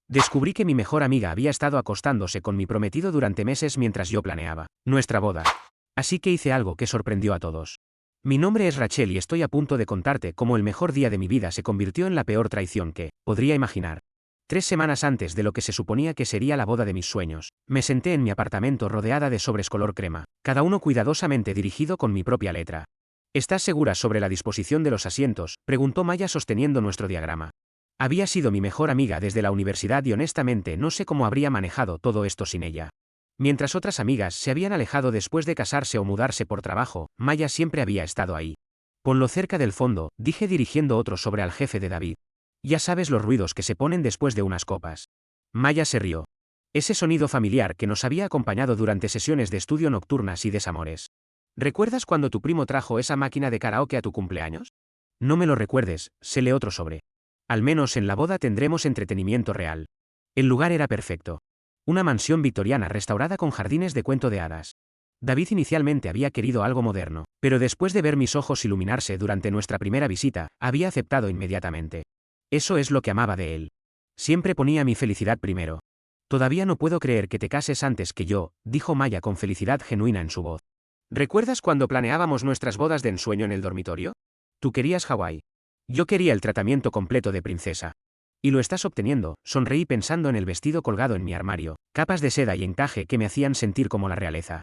Descubrí que mi mejor amiga había estado acostándose con mi prometido durante meses mientras yo planeaba nuestra boda. Así que hice algo que sorprendió a todos. Mi nombre es Rachel y estoy a punto de contarte cómo el mejor día de mi vida se convirtió en la peor traición que podría imaginar. 3 semanas antes de lo que se suponía que sería la boda de mis sueños, me senté en mi apartamento rodeada de sobres color crema, cada uno cuidadosamente dirigido con mi propia letra. ¿Estás segura sobre la disposición de los asientos?, preguntó Maya sosteniendo nuestro diagrama. Había sido mi mejor amiga desde la universidad y honestamente no sé cómo habría manejado todo esto sin ella. Mientras otras amigas se habían alejado después de casarse o mudarse por trabajo, Maya siempre había estado ahí. Ponlo cerca del fondo, dije dirigiendo otro sobre al jefe de David. Ya sabes los ruidos que se ponen después de unas copas. Maya se rió. Ese sonido familiar que nos había acompañado durante sesiones de estudio nocturnas y desamores. ¿Recuerdas cuando tu primo trajo esa máquina de karaoke a tu cumpleaños? No me lo recuerdes, se lee otro sobre. Al menos en la boda tendremos entretenimiento real. El lugar era perfecto. Una mansión victoriana restaurada con jardines de cuento de hadas. David inicialmente había querido algo moderno, pero después de ver mis ojos iluminarse durante nuestra primera visita, había aceptado inmediatamente. Eso es lo que amaba de él. Siempre ponía mi felicidad primero. Todavía no puedo creer que te cases antes que yo, dijo Maya con felicidad genuina en su voz. ¿Recuerdas cuando planeábamos nuestras bodas de ensueño en el dormitorio? Tú querías Hawái. Yo quería el tratamiento completo de princesa. Y lo estás obteniendo, sonreí pensando en el vestido colgado en mi armario, capas de seda y encaje que me hacían sentir como la realeza.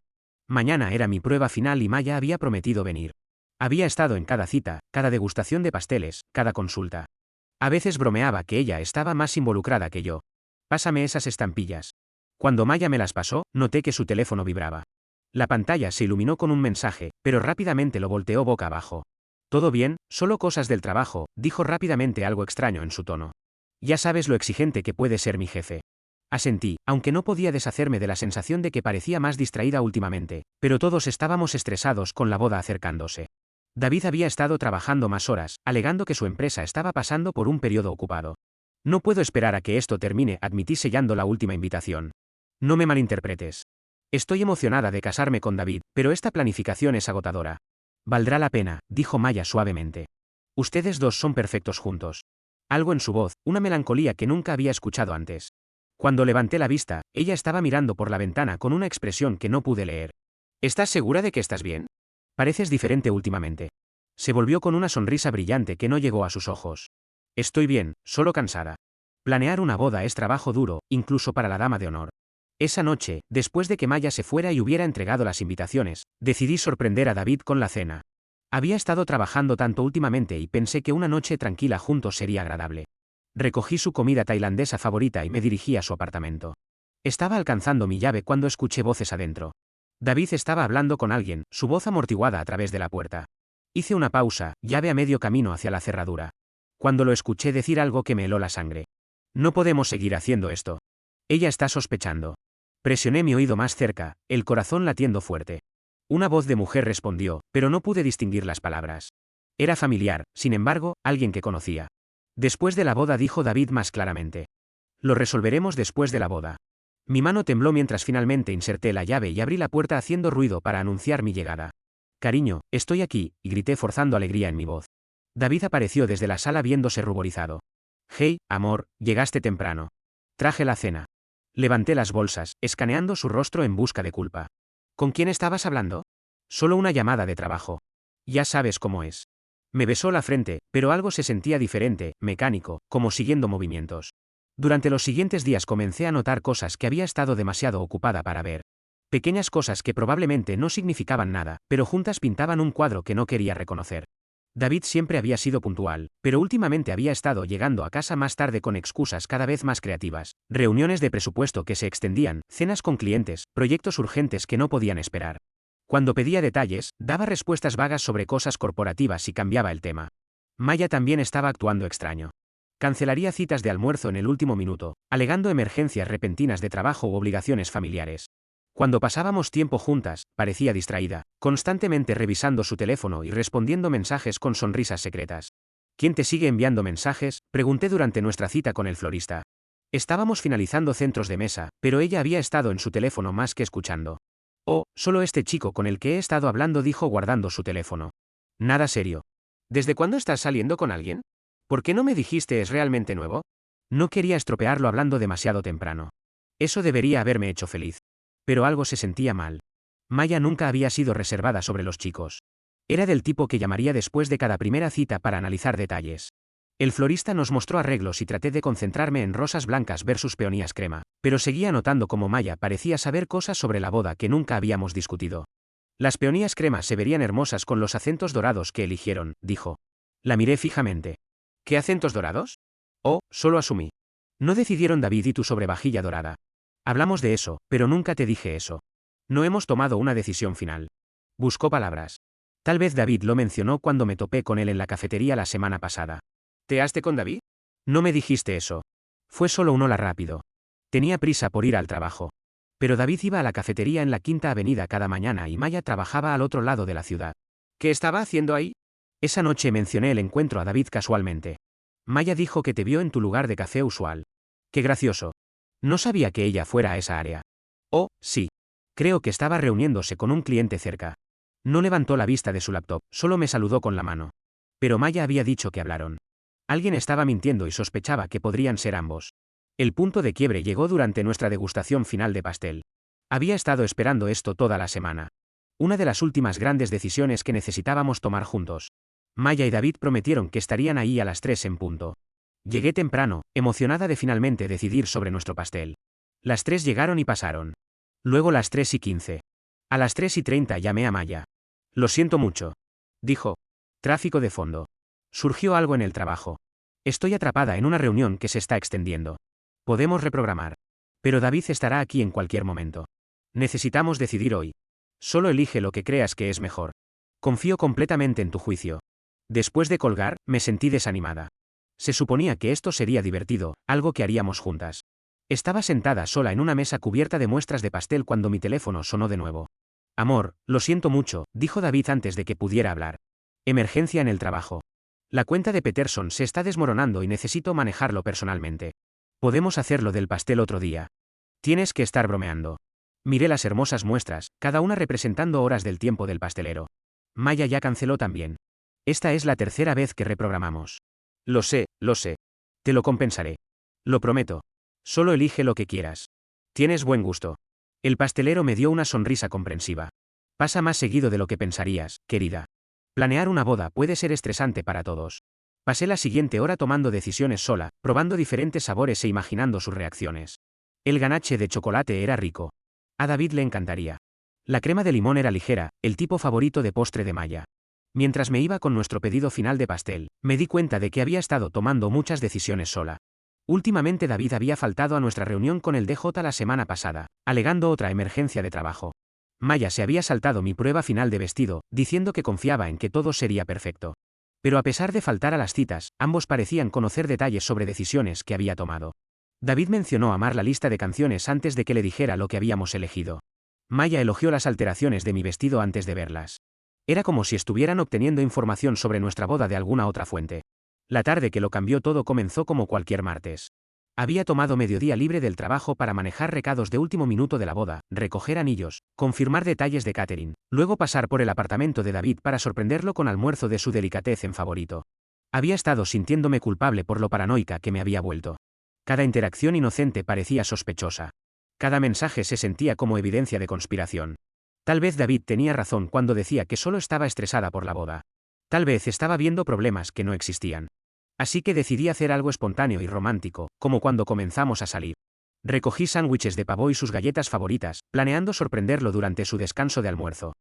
Mañana era mi prueba final y Maya había prometido venir. Había estado en cada cita, cada degustación de pasteles, cada consulta. A veces bromeaba que ella estaba más involucrada que yo. Pásame esas estampillas. Cuando Maya me las pasó, noté que su teléfono vibraba. La pantalla se iluminó con un mensaje, pero rápidamente lo volteó boca abajo. ¿Todo bien? Solo cosas del trabajo, dijo rápidamente algo extraño en su tono. Ya sabes lo exigente que puede ser mi jefe. Asentí, aunque no podía deshacerme de la sensación de que parecía más distraída últimamente, pero todos estábamos estresados con la boda acercándose. David había estado trabajando más horas, alegando que su empresa estaba pasando por un periodo ocupado. No puedo esperar a que esto termine, admití sellando la última invitación. No me malinterpretes. Estoy emocionada de casarme con David, pero esta planificación es agotadora. Valdrá la pena, dijo Maya suavemente. Ustedes dos son perfectos juntos. Algo en su voz, una melancolía que nunca había escuchado antes. Cuando levanté la vista, ella estaba mirando por la ventana con una expresión que no pude leer. ¿Estás segura de que estás bien? Pareces diferente últimamente. Se volvió con una sonrisa brillante que no llegó a sus ojos. Estoy bien, solo cansada. Planear una boda es trabajo duro, incluso para la dama de honor. Esa noche, después de que Maya se fuera y hubiera entregado las invitaciones, decidí sorprender a David con la cena. Había estado trabajando tanto últimamente y pensé que una noche tranquila juntos sería agradable. Recogí su comida tailandesa favorita y me dirigí a su apartamento. Estaba alcanzando mi llave cuando escuché voces adentro. David estaba hablando con alguien, su voz amortiguada a través de la puerta. Hice una pausa, llave a medio camino hacia la cerradura. Cuando lo escuché decir algo que me heló la sangre. No podemos seguir haciendo esto. Ella está sospechando. Presioné mi oído más cerca, el corazón latiendo fuerte. Una voz de mujer respondió, pero no pude distinguir las palabras. Era familiar, sin embargo, alguien que conocía. Después de la boda, dijo David más claramente. Lo resolveremos después de la boda. Mi mano tembló mientras finalmente inserté la llave y abrí la puerta haciendo ruido para anunciar mi llegada. Cariño, estoy aquí, y grité forzando alegría en mi voz. David apareció desde la sala viéndose ruborizado. Hey, amor, llegaste temprano. Traje la cena. Levanté las bolsas, escaneando su rostro en busca de culpa. ¿Con quién estabas hablando? Solo una llamada de trabajo. Ya sabes cómo es. Me besó la frente, pero algo se sentía diferente, mecánico, como siguiendo movimientos. Durante los siguientes días comencé a notar cosas que había estado demasiado ocupada para ver. Pequeñas cosas que probablemente no significaban nada, pero juntas pintaban un cuadro que no quería reconocer. David siempre había sido puntual, pero últimamente había estado llegando a casa más tarde con excusas cada vez más creativas, reuniones de presupuesto que se extendían, cenas con clientes, proyectos urgentes que no podían esperar. Cuando pedía detalles, daba respuestas vagas sobre cosas corporativas y cambiaba el tema. Maya también estaba actuando extraño. Cancelaría citas de almuerzo en el último minuto, alegando emergencias repentinas de trabajo u obligaciones familiares. Cuando pasábamos tiempo juntas, parecía distraída, constantemente revisando su teléfono y respondiendo mensajes con sonrisas secretas. ¿Quién te sigue enviando mensajes?, pregunté durante nuestra cita con el florista. Estábamos finalizando centros de mesa, pero ella había estado en su teléfono más que escuchando. Oh, solo este chico con el que he estado hablando, dijo guardando su teléfono. Nada serio. ¿Desde cuándo estás saliendo con alguien? ¿Por qué no me dijiste es realmente nuevo? No quería estropearlo hablando demasiado temprano. Eso debería haberme hecho feliz. Pero algo se sentía mal. Maya nunca había sido reservada sobre los chicos. Era del tipo que llamaría después de cada primera cita para analizar detalles. El florista nos mostró arreglos y traté de concentrarme en rosas blancas versus peonías crema, pero seguía notando cómo Maya parecía saber cosas sobre la boda que nunca habíamos discutido. Las peonías crema se verían hermosas con los acentos dorados que eligieron, dijo. La miré fijamente. ¿Qué acentos dorados? Oh, solo asumí. No decidieron David y tú sobre vajilla dorada. Hablamos de eso, pero nunca te dije eso. No hemos tomado una decisión final. Buscó palabras. Tal vez David lo mencionó cuando me topé con él en la cafetería la semana pasada. ¿Te haste con David? No me dijiste eso. Fue solo un hola rápido. Tenía prisa por ir al trabajo. Pero David iba a la cafetería en la Quinta Avenida cada mañana y Maya trabajaba al otro lado de la ciudad. ¿Qué estaba haciendo ahí? Esa noche mencioné el encuentro a David casualmente. Maya dijo que te vio en tu lugar de café usual. Qué gracioso. No sabía que ella fuera a esa área. Oh, sí. Creo que estaba reuniéndose con un cliente cerca. No levantó la vista de su laptop, solo me saludó con la mano. Pero Maya había dicho que hablaron. Alguien estaba mintiendo y sospechaba que podrían ser ambos. El punto de quiebre llegó durante nuestra degustación final de pastel. Había estado esperando esto toda la semana. Una de las últimas grandes decisiones que necesitábamos tomar juntos. Maya y David prometieron que estarían ahí a las 3 en punto. Llegué temprano, emocionada de finalmente decidir sobre nuestro pastel. Las 3 llegaron y pasaron. Luego las 3:15. A las 3:30 llamé a Maya. Lo siento mucho. Dijo. Tráfico de fondo. Surgió algo en el trabajo. Estoy atrapada en una reunión que se está extendiendo. Podemos reprogramar. Pero David estará aquí en cualquier momento. Necesitamos decidir hoy. Solo elige lo que creas que es mejor. Confío completamente en tu juicio. Después de colgar, me sentí desanimada. Se suponía que esto sería divertido, algo que haríamos juntas. Estaba sentada sola en una mesa cubierta de muestras de pastel cuando mi teléfono sonó de nuevo. Amor, lo siento mucho, dijo David antes de que pudiera hablar. Emergencia en el trabajo. La cuenta de Peterson se está desmoronando y necesito manejarlo personalmente. Podemos hacerlo del pastel otro día. Tienes que estar bromeando. Miré las hermosas muestras, cada una representando horas del tiempo del pastelero. Maya ya canceló también. Esta es la tercera vez que reprogramamos. Lo sé, lo sé. Te lo compensaré. Lo prometo. Solo elige lo que quieras. Tienes buen gusto. El pastelero me dio una sonrisa comprensiva. Pasa más seguido de lo que pensarías, querida. Planear una boda puede ser estresante para todos. Pasé la siguiente hora tomando decisiones sola, probando diferentes sabores e imaginando sus reacciones. El ganache de chocolate era rico. A David le encantaría. La crema de limón era ligera, el tipo favorito de postre de Maya. Mientras me iba con nuestro pedido final de pastel, me di cuenta de que había estado tomando muchas decisiones sola. Últimamente David había faltado a nuestra reunión con el DJ la semana pasada, alegando otra emergencia de trabajo. Maya se había saltado mi prueba final de vestido, diciendo que confiaba en que todo sería perfecto. Pero a pesar de faltar a las citas, ambos parecían conocer detalles sobre decisiones que había tomado. David mencionó amar la lista de canciones antes de que le dijera lo que habíamos elegido. Maya elogió las alteraciones de mi vestido antes de verlas. Era como si estuvieran obteniendo información sobre nuestra boda de alguna otra fuente. La tarde que lo cambió todo comenzó como cualquier martes. Había tomado mediodía libre del trabajo para manejar recados de último minuto de la boda, recoger anillos, confirmar detalles de catering, luego pasar por el apartamento de David para sorprenderlo con almuerzo de su delicatessen favorito. Había estado sintiéndome culpable por lo paranoica que me había vuelto. Cada interacción inocente parecía sospechosa. Cada mensaje se sentía como evidencia de conspiración. Tal vez David tenía razón cuando decía que solo estaba estresada por la boda. Tal vez estaba viendo problemas que no existían. Así que decidí hacer algo espontáneo y romántico, como cuando comenzamos a salir. Recogí sándwiches de pavo y sus galletas favoritas, planeando sorprenderlo durante su descanso de almuerzo.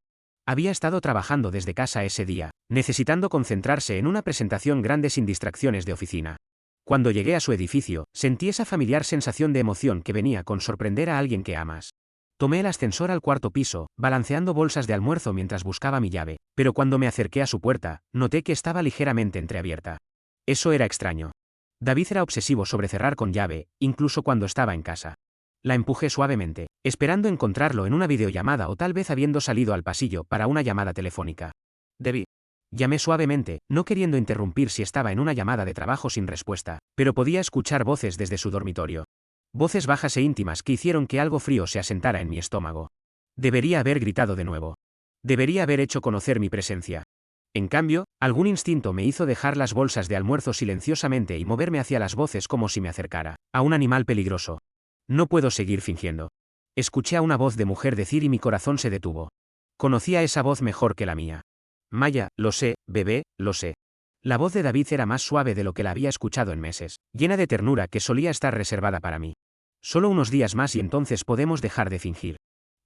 Había estado trabajando desde casa ese día, necesitando concentrarse en una presentación grande sin distracciones de oficina. Cuando llegué a su edificio, sentí esa familiar sensación de emoción que venía con sorprender a alguien que amas. Tomé el ascensor al cuarto piso, balanceando bolsas de almuerzo mientras buscaba mi llave, pero cuando me acerqué a su puerta, noté que estaba ligeramente entreabierta. Eso era extraño. David era obsesivo sobre cerrar con llave, incluso cuando estaba en casa. La empujé suavemente, esperando encontrarlo en una videollamada o tal vez habiendo salido al pasillo para una llamada telefónica. David. Llamé suavemente, no queriendo interrumpir si estaba en una llamada de trabajo sin respuesta, pero podía escuchar voces desde su dormitorio. Voces bajas e íntimas que hicieron que algo frío se asentara en mi estómago. Debería haber gritado de nuevo. Debería haber hecho conocer mi presencia. En cambio, algún instinto me hizo dejar las bolsas de almuerzo silenciosamente y moverme hacia las voces como si me acercara a un animal peligroso. No puedo seguir fingiendo. Escuché a una voz de mujer decir y mi corazón se detuvo. Conocía esa voz mejor que la mía. Maya, lo sé, bebé, lo sé. La voz de David era más suave de lo que la había escuchado en meses, llena de ternura que solía estar reservada para mí. Solo unos días más y entonces podemos dejar de fingir.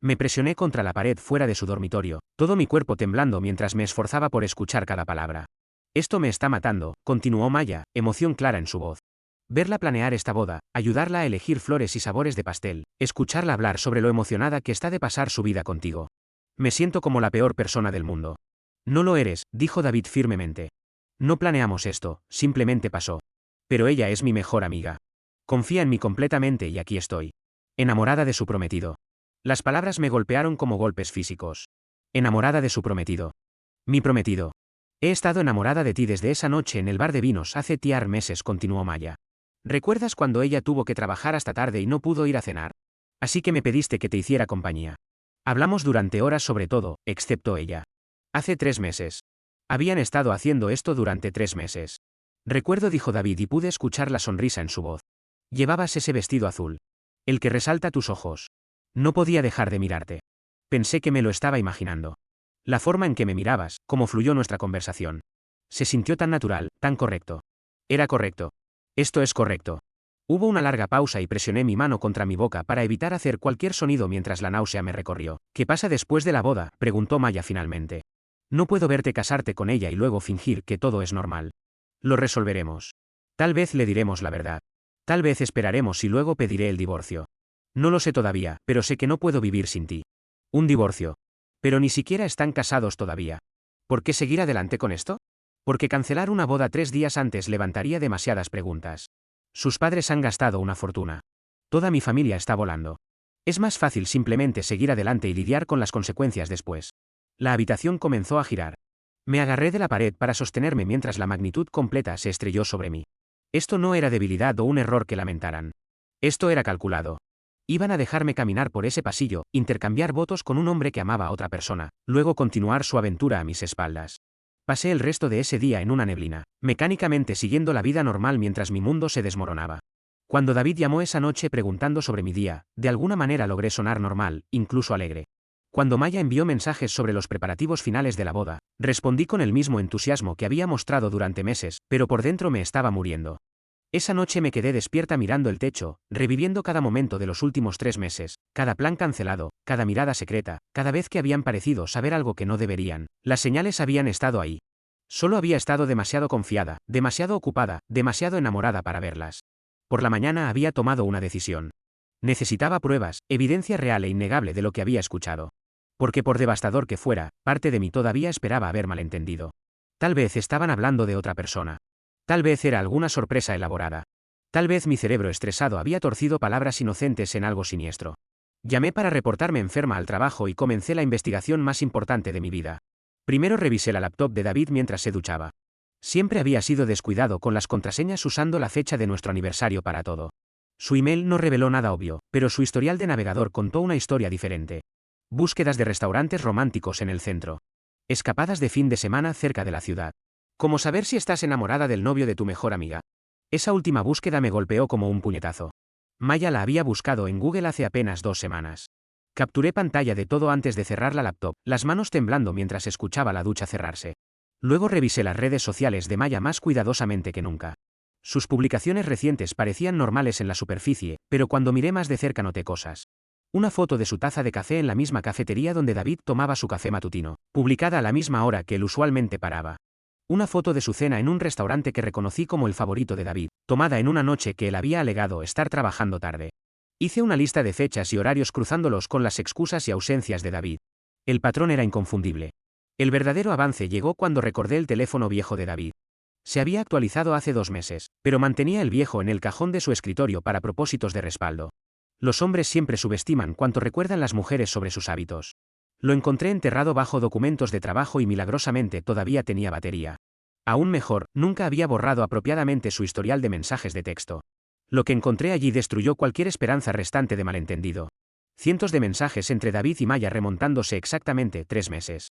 Me presioné contra la pared fuera de su dormitorio, todo mi cuerpo temblando mientras me esforzaba por escuchar cada palabra. Esto me está matando, continuó Maya, emoción clara en su voz. Verla planear esta boda, ayudarla a elegir flores y sabores de pastel, escucharla hablar sobre lo emocionada que está de pasar su vida contigo. Me siento como la peor persona del mundo. No lo eres, dijo David firmemente. No planeamos esto, simplemente pasó. Pero ella es mi mejor amiga. Confía en mí completamente y aquí estoy. Enamorada de su prometido. Las palabras me golpearon como golpes físicos. Enamorada de su prometido. Mi prometido. He estado enamorada de ti desde esa noche en el bar de vinos hace meses, continuó Maya. ¿Recuerdas cuando ella tuvo que trabajar hasta tarde y no pudo ir a cenar? Así que me pediste que te hiciera compañía. Hablamos durante horas sobre todo, excepto ella. Hace 3 meses. Habían estado haciendo esto durante 3 meses. Recuerdo, dijo David y pude escuchar la sonrisa en su voz. Llevabas ese vestido azul. El que resalta tus ojos. No podía dejar de mirarte. Pensé que me lo estaba imaginando. La forma en que me mirabas, cómo fluyó nuestra conversación. Se sintió tan natural, tan correcto. Era correcto. Esto es correcto. Hubo una larga pausa y presioné mi mano contra mi boca para evitar hacer cualquier sonido mientras la náusea me recorrió. ¿Qué pasa después de la boda?, preguntó Maya finalmente. No puedo verte casarte con ella y luego fingir que todo es normal. Lo resolveremos. Tal vez le diremos la verdad. Tal vez esperaremos y luego pediré el divorcio. No lo sé todavía, pero sé que no puedo vivir sin ti. Un divorcio. Pero ni siquiera están casados todavía. ¿Por qué seguir adelante con esto? Porque cancelar una boda 3 días antes levantaría demasiadas preguntas. Sus padres han gastado una fortuna. Toda mi familia está volando. Es más fácil simplemente seguir adelante y lidiar con las consecuencias después. La habitación comenzó a girar. Me agarré de la pared para sostenerme mientras la magnitud completa se estrelló sobre mí. Esto no era debilidad o un error que lamentaran. Esto era calculado. Iban a dejarme caminar por ese pasillo, intercambiar votos con un hombre que amaba a otra persona, luego continuar su aventura a mis espaldas. Pasé el resto de ese día en una neblina, mecánicamente siguiendo la vida normal mientras mi mundo se desmoronaba. Cuando David llamó esa noche preguntando sobre mi día, de alguna manera logré sonar normal, incluso alegre. Cuando Maya envió mensajes sobre los preparativos finales de la boda, respondí con el mismo entusiasmo que había mostrado durante meses, pero por dentro me estaba muriendo. Esa noche me quedé despierta mirando el techo, reviviendo cada momento de los últimos 3 meses, cada plan cancelado, cada mirada secreta, cada vez que habían parecido saber algo que no deberían. Las señales habían estado ahí. Solo había estado demasiado confiada, demasiado ocupada, demasiado enamorada para verlas. Por la mañana había tomado una decisión. Necesitaba pruebas, evidencia real e innegable de lo que había escuchado. Porque por devastador que fuera, parte de mí todavía esperaba haber malentendido. Tal vez estaban hablando de otra persona. Tal vez era alguna sorpresa elaborada. Tal vez mi cerebro estresado había torcido palabras inocentes en algo siniestro. Llamé para reportarme enferma al trabajo y comencé la investigación más importante de mi vida. Primero revisé la laptop de David mientras se duchaba. Siempre había sido descuidado con las contraseñas usando la fecha de nuestro aniversario para todo. Su email no reveló nada obvio, pero su historial de navegador contó una historia diferente. Búsquedas de restaurantes románticos en el centro. Escapadas de fin de semana cerca de la ciudad. ¿Cómo saber si estás enamorada del novio de tu mejor amiga? Esa última búsqueda me golpeó como un puñetazo. Maya la había buscado en Google hace apenas 2 semanas. Capturé pantalla de todo antes de cerrar la laptop, las manos temblando mientras escuchaba la ducha cerrarse. Luego revisé las redes sociales de Maya más cuidadosamente que nunca. Sus publicaciones recientes parecían normales en la superficie, pero cuando miré más de cerca noté cosas. Una foto de su taza de café en la misma cafetería donde David tomaba su café matutino, publicada a la misma hora que él usualmente paraba. Una foto de su cena en un restaurante que reconocí como el favorito de David, tomada en una noche que él había alegado estar trabajando tarde. Hice una lista de fechas y horarios cruzándolos con las excusas y ausencias de David. El patrón era inconfundible. El verdadero avance llegó cuando recordé el teléfono viejo de David. Se había actualizado hace 2 meses, pero mantenía el viejo en el cajón de su escritorio para propósitos de respaldo. Los hombres siempre subestiman cuánto recuerdan las mujeres sobre sus hábitos. Lo encontré enterrado bajo documentos de trabajo y milagrosamente todavía tenía batería. Aún mejor, nunca había borrado apropiadamente su historial de mensajes de texto. Lo que encontré allí destruyó cualquier esperanza restante de malentendido. Cientos de mensajes entre David y Maya remontándose exactamente 3 meses.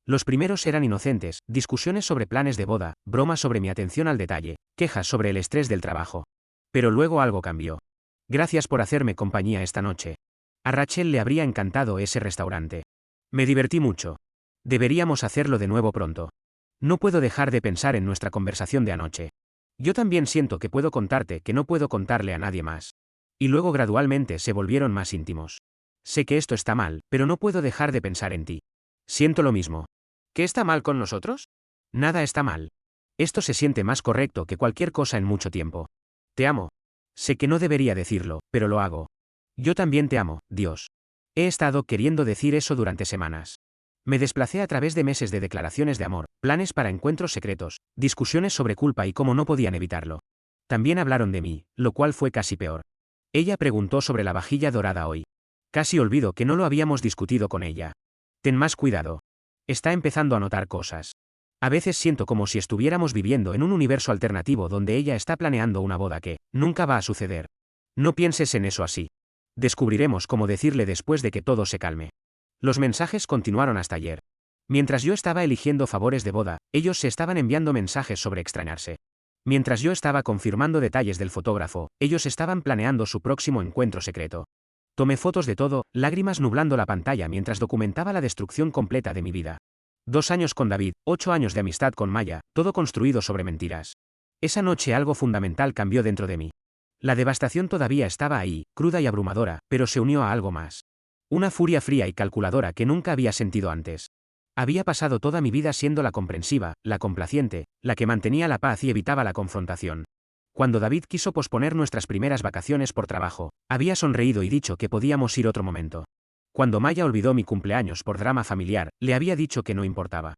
Los primeros eran inocentes, discusiones sobre planes de boda, bromas sobre mi atención al detalle, quejas sobre el estrés del trabajo. Pero luego algo cambió. Gracias por hacerme compañía esta noche. A Rachel le habría encantado ese restaurante. Me divertí mucho. Deberíamos hacerlo de nuevo pronto. No puedo dejar de pensar en nuestra conversación de anoche. Yo también siento que puedo contarte que no puedo contarle a nadie más. Y luego gradualmente se volvieron más íntimos. Sé que esto está mal, pero no puedo dejar de pensar en ti. Siento lo mismo. ¿Qué está mal con nosotros? Nada está mal. Esto se siente más correcto que cualquier cosa en mucho tiempo. Te amo. Sé que no debería decirlo, pero lo hago. Yo también te amo, Dios. He estado queriendo decir eso durante semanas. Me desplacé a través de meses de declaraciones de amor, planes para encuentros secretos, discusiones sobre culpa y cómo no podían evitarlo. También hablaron de mí, lo cual fue casi peor. Ella preguntó sobre la vajilla dorada hoy. Casi olvido que no lo habíamos discutido con ella. Ten más cuidado. Está empezando a notar cosas. A veces siento como si estuviéramos viviendo en un universo alternativo donde ella está planeando una boda que nunca va a suceder. No pienses en eso así. Descubriremos cómo decirle después de que todo se calme. Los mensajes continuaron hasta ayer. Mientras yo estaba eligiendo favores de boda, ellos se estaban enviando mensajes sobre extrañarse. Mientras yo estaba confirmando detalles del fotógrafo, ellos estaban planeando su próximo encuentro secreto. Tomé fotos de todo, lágrimas nublando la pantalla mientras documentaba la destrucción completa de mi vida. 2 años con David, 8 años de amistad con Maya, todo construido sobre mentiras. Esa noche algo fundamental cambió dentro de mí. La devastación todavía estaba ahí, cruda y abrumadora, pero se unió a algo más. Una furia fría y calculadora que nunca había sentido antes. Había pasado toda mi vida siendo la comprensiva, la complaciente, la que mantenía la paz y evitaba la confrontación. Cuando David quiso posponer nuestras primeras vacaciones por trabajo, había sonreído y dicho que podíamos ir otro momento. Cuando Maya olvidó mi cumpleaños por drama familiar, le había dicho que no importaba.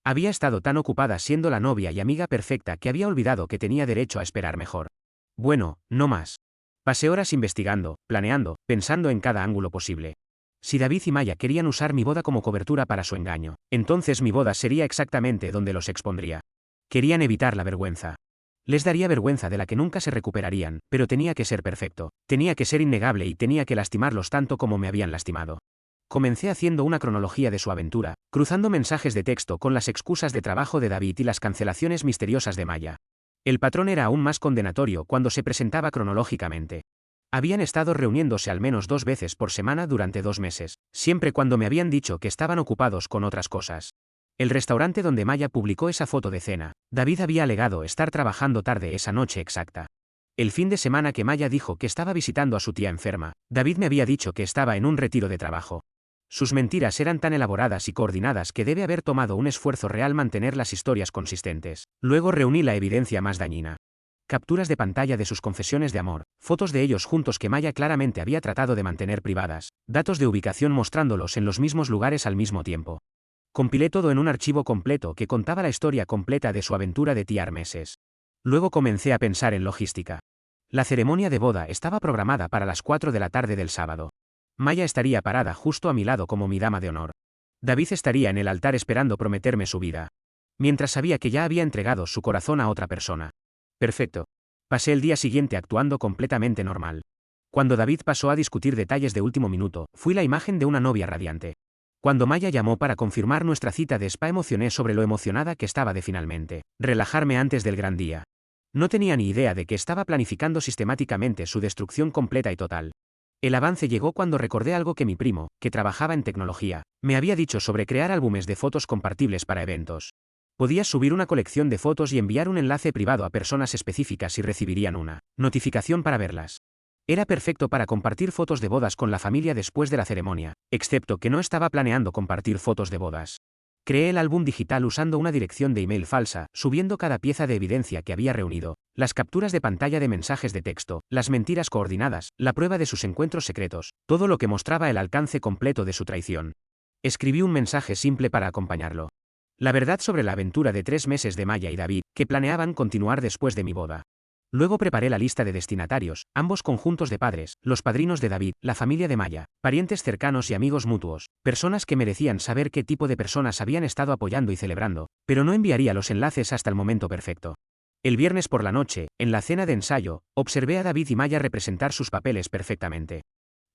Había estado tan ocupada siendo la novia y amiga perfecta que había olvidado que tenía derecho a esperar mejor. Bueno, no más. Pasé horas investigando, planeando, pensando en cada ángulo posible. Si David y Maya querían usar mi boda como cobertura para su engaño, entonces mi boda sería exactamente donde los expondría. Querían evitar la vergüenza. Les daría vergüenza de la que nunca se recuperarían, pero tenía que ser perfecto, tenía que ser innegable y tenía que lastimarlos tanto como me habían lastimado. Comencé haciendo una cronología de su aventura, cruzando mensajes de texto con las excusas de trabajo de David y las cancelaciones misteriosas de Maya. El patrón era aún más condenatorio cuando se presentaba cronológicamente. Habían estado reuniéndose al menos 2 veces por semana durante 2 meses, siempre cuando me habían dicho que estaban ocupados con otras cosas. El restaurante donde Maya publicó esa foto de cena, David había alegado estar trabajando tarde esa noche exacta. El fin de semana que Maya dijo que estaba visitando a su tía enferma, David me había dicho que estaba en un retiro de trabajo. Sus mentiras eran tan elaboradas y coordinadas que debe haber tomado un esfuerzo real mantener las historias consistentes. Luego reuní la evidencia más dañina. Capturas de pantalla de sus confesiones de amor, fotos de ellos juntos que Maya claramente había tratado de mantener privadas, datos de ubicación mostrándolos en los mismos lugares al mismo tiempo. Compilé todo en un archivo completo que contaba la historia completa de su aventura de tía meses. Luego comencé a pensar en logística. La ceremonia de boda estaba programada para las 4 de la tarde del sábado. Maya estaría parada justo a mi lado como mi dama de honor. David estaría en el altar esperando prometerme su vida. Mientras sabía que ya había entregado su corazón a otra persona. Perfecto. Pasé el día siguiente actuando completamente normal. Cuando David pasó a discutir detalles de último minuto, fui la imagen de una novia radiante. Cuando Maya llamó para confirmar nuestra cita de spa emocioné sobre lo emocionada que estaba de finalmente relajarme antes del gran día. No tenía ni idea de que estaba planificando sistemáticamente su destrucción completa y total. El avance llegó cuando recordé algo que mi primo, que trabajaba en tecnología, me había dicho sobre crear álbumes de fotos compartibles para eventos. Podías subir una colección de fotos y enviar un enlace privado a personas específicas y recibirían una notificación para verlas. Era perfecto para compartir fotos de bodas con la familia después de la ceremonia, excepto que no estaba planeando compartir fotos de bodas. Creé el álbum digital usando una dirección de email falsa, subiendo cada pieza de evidencia que había reunido, las capturas de pantalla de mensajes de texto, las mentiras coordinadas, la prueba de sus encuentros secretos, todo lo que mostraba el alcance completo de su traición. Escribí un mensaje simple para acompañarlo. La verdad sobre la aventura de 3 meses de Maya y David, que planeaban continuar después de mi boda. Luego preparé la lista de destinatarios, ambos conjuntos de padres, los padrinos de David, la familia de Maya, parientes cercanos y amigos mutuos, personas que merecían saber qué tipo de personas habían estado apoyando y celebrando, pero no enviaría los enlaces hasta el momento perfecto. El viernes por la noche, en la cena de ensayo, observé a David y Maya representar sus papeles perfectamente.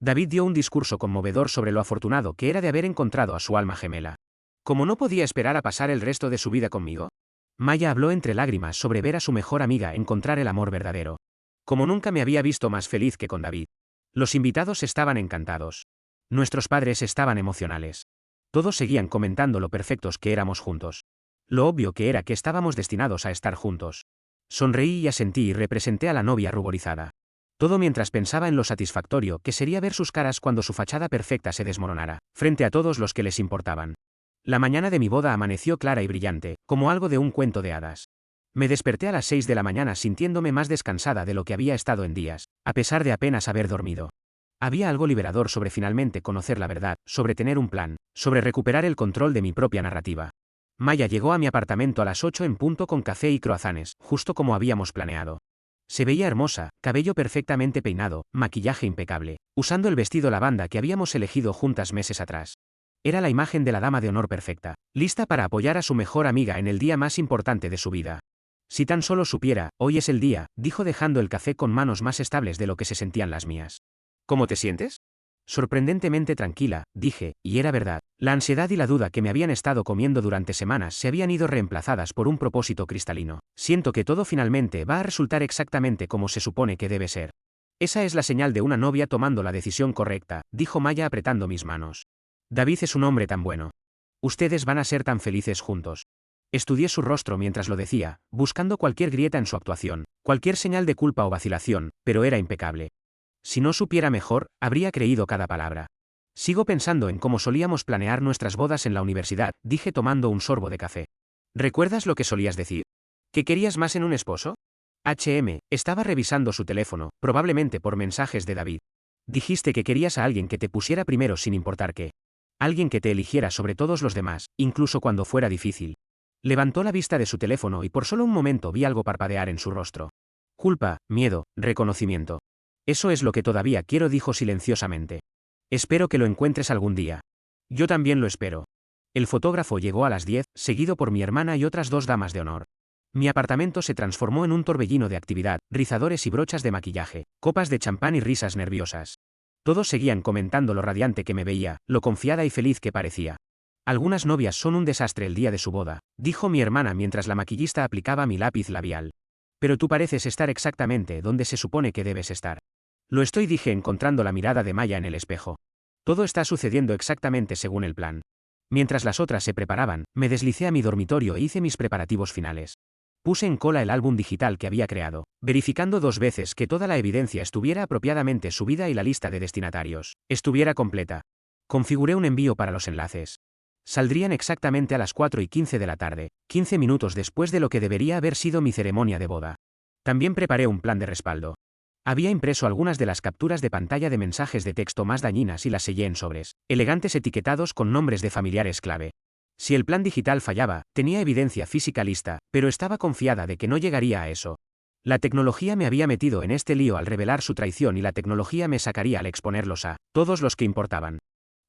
David dio un discurso conmovedor sobre lo afortunado que era de haber encontrado a su alma gemela. ¿Cómo no podía esperar a pasar el resto de su vida conmigo? Maya habló entre lágrimas sobre ver a su mejor amiga encontrar el amor verdadero. Como nunca me había visto más feliz que con David. Los invitados estaban encantados. Nuestros padres estaban emocionales. Todos seguían comentando lo perfectos que éramos juntos. Lo obvio que era que estábamos destinados a estar juntos. Sonreí y asentí y representé a la novia ruborizada. Todo mientras pensaba en lo satisfactorio que sería ver sus caras cuando su fachada perfecta se desmoronara, frente a todos los que les importaban. La mañana de mi boda amaneció clara y brillante, como algo de un cuento de hadas. Me desperté a las 6 de la mañana sintiéndome más descansada de lo que había estado en días, a pesar de apenas haber dormido. Había algo liberador sobre finalmente conocer la verdad, sobre tener un plan, sobre recuperar el control de mi propia narrativa. Maya llegó a mi apartamento a las 8 en punto con café y croissants, justo como habíamos planeado. Se veía hermosa, cabello perfectamente peinado, maquillaje impecable, usando el vestido lavanda que habíamos elegido juntas meses atrás. Era la imagen de la dama de honor perfecta, lista para apoyar a su mejor amiga en el día más importante de su vida. Si tan solo supiera, hoy es el día, dijo dejando el café con manos más estables de lo que se sentían las mías. ¿Cómo te sientes? Sorprendentemente tranquila, dije, y era verdad. La ansiedad y la duda que me habían estado comiendo durante semanas se habían ido reemplazadas por un propósito cristalino. Siento que todo finalmente va a resultar exactamente como se supone que debe ser. Esa es la señal de una novia tomando la decisión correcta, dijo Maya apretando mis manos. David es un hombre tan bueno. Ustedes van a ser tan felices juntos. Estudié su rostro mientras lo decía, buscando cualquier grieta en su actuación, cualquier señal de culpa o vacilación, pero era impecable. Si no supiera mejor, habría creído cada palabra. Sigo pensando en cómo solíamos planear nuestras bodas en la universidad, dije tomando un sorbo de café. ¿Recuerdas lo que solías decir? ¿Que querías más en un esposo? Estaba revisando su teléfono, probablemente por mensajes de David. Dijiste que querías a alguien que te pusiera primero sin importar qué. Alguien que te eligiera sobre todos los demás, incluso cuando fuera difícil. Levantó la vista de su teléfono y por solo un momento vi algo parpadear en su rostro. Culpa, miedo, reconocimiento. Eso es lo que todavía quiero, dijo silenciosamente. Espero que lo encuentres algún día. Yo también lo espero. El fotógrafo llegó a las 10, seguido por mi hermana y otras 2 damas de honor. Mi apartamento se transformó en un torbellino de actividad, rizadores y brochas de maquillaje, copas de champán y risas nerviosas. Todos seguían comentando lo radiante que me veía, lo confiada y feliz que parecía. Algunas novias son un desastre el día de su boda, dijo mi hermana mientras la maquillista aplicaba mi lápiz labial. Pero tú pareces estar exactamente donde se supone que debes estar. Lo estoy, dije encontrando la mirada de Maya en el espejo. Todo está sucediendo exactamente según el plan. Mientras las otras se preparaban, me deslicé a mi dormitorio e hice mis preparativos finales. Puse en cola el álbum digital que había creado, verificando 2 veces que toda la evidencia estuviera apropiadamente subida y la lista de destinatarios estuviera completa. Configuré un envío para los enlaces. Saldrían exactamente a las 4:15 de la tarde, 15 minutos después de lo que debería haber sido mi ceremonia de boda. También preparé un plan de respaldo. Había impreso algunas de las capturas de pantalla de mensajes de texto más dañinas y las sellé en sobres, elegantes etiquetados con nombres de familiares clave. Si el plan digital fallaba, tenía evidencia física lista, pero estaba confiada de que no llegaría a eso. La tecnología me había metido en este lío al revelar su traición y la tecnología me sacaría al exponerlos a todos los que importaban.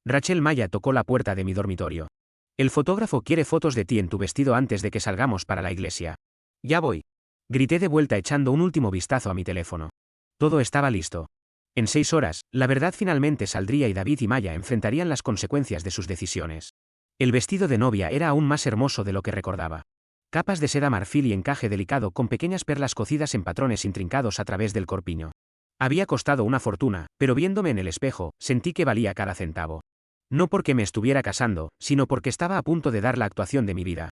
Rachel Maya tocó la puerta de mi dormitorio. El fotógrafo quiere fotos de ti en tu vestido antes de que salgamos para la iglesia. Ya voy. Grité de vuelta echando un último vistazo a mi teléfono. Todo estaba listo. En 6 horas, la verdad finalmente saldría y David y Maya enfrentarían las consecuencias de sus decisiones. El vestido de novia era aún más hermoso de lo que recordaba. Capas de seda marfil y encaje delicado con pequeñas perlas cocidas en patrones intrincados a través del corpiño. Había costado una fortuna, pero viéndome en el espejo, sentí que valía cada centavo. No porque me estuviera casando, sino porque estaba a punto de dar la actuación de mi vida.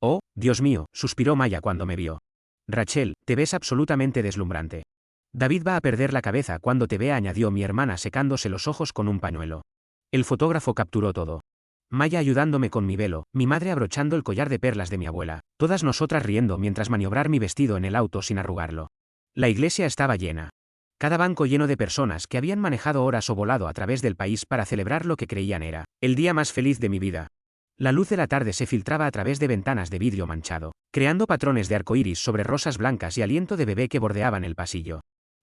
Oh, Dios mío, suspiró Maya cuando me vio. Rachel, te ves absolutamente deslumbrante. David va a perder la cabeza cuando te vea, añadió mi hermana secándose los ojos con un pañuelo. El fotógrafo capturó todo. Maya ayudándome con mi velo, mi madre abrochando el collar de perlas de mi abuela, todas nosotras riendo mientras maniobrar mi vestido en el auto sin arrugarlo. La iglesia estaba llena. Cada banco lleno de personas que habían manejado horas o volado a través del país para celebrar lo que creían era el día más feliz de mi vida. La luz de la tarde se filtraba a través de ventanas de vidrio manchado, creando patrones de arcoíris sobre rosas blancas y aliento de bebé que bordeaban el pasillo.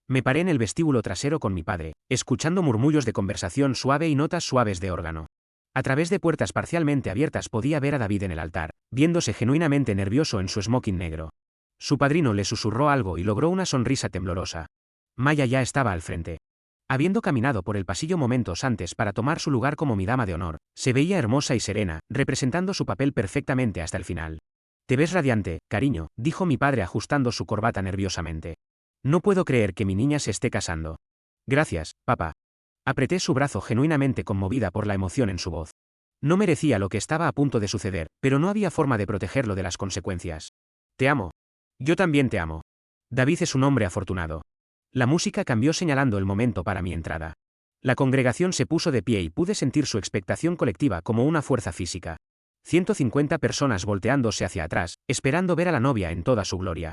Me paré en el vestíbulo trasero con mi padre, escuchando murmullos de conversación suave y notas suaves de órgano. A través de puertas parcialmente abiertas podía ver a David en el altar, viéndose genuinamente nervioso en su smoking negro. Su padrino le susurró algo y logró una sonrisa temblorosa. Maya ya estaba al frente. Habiendo caminado por el pasillo momentos antes para tomar su lugar como mi dama de honor, se veía hermosa y serena, representando su papel perfectamente hasta el final. Te ves radiante, cariño, dijo mi padre ajustando su corbata nerviosamente. No puedo creer que mi niña se esté casando. Gracias, papá. Apreté su brazo genuinamente conmovida por la emoción en su voz. No merecía lo que estaba a punto de suceder, pero no había forma de protegerlo de las consecuencias. Te amo. Yo también te amo. David es un hombre afortunado. La música cambió señalando el momento para mi entrada. La congregación se puso de pie y pude sentir su expectación colectiva como una fuerza física. 150 personas volteándose hacia atrás, esperando ver a la novia en toda su gloria.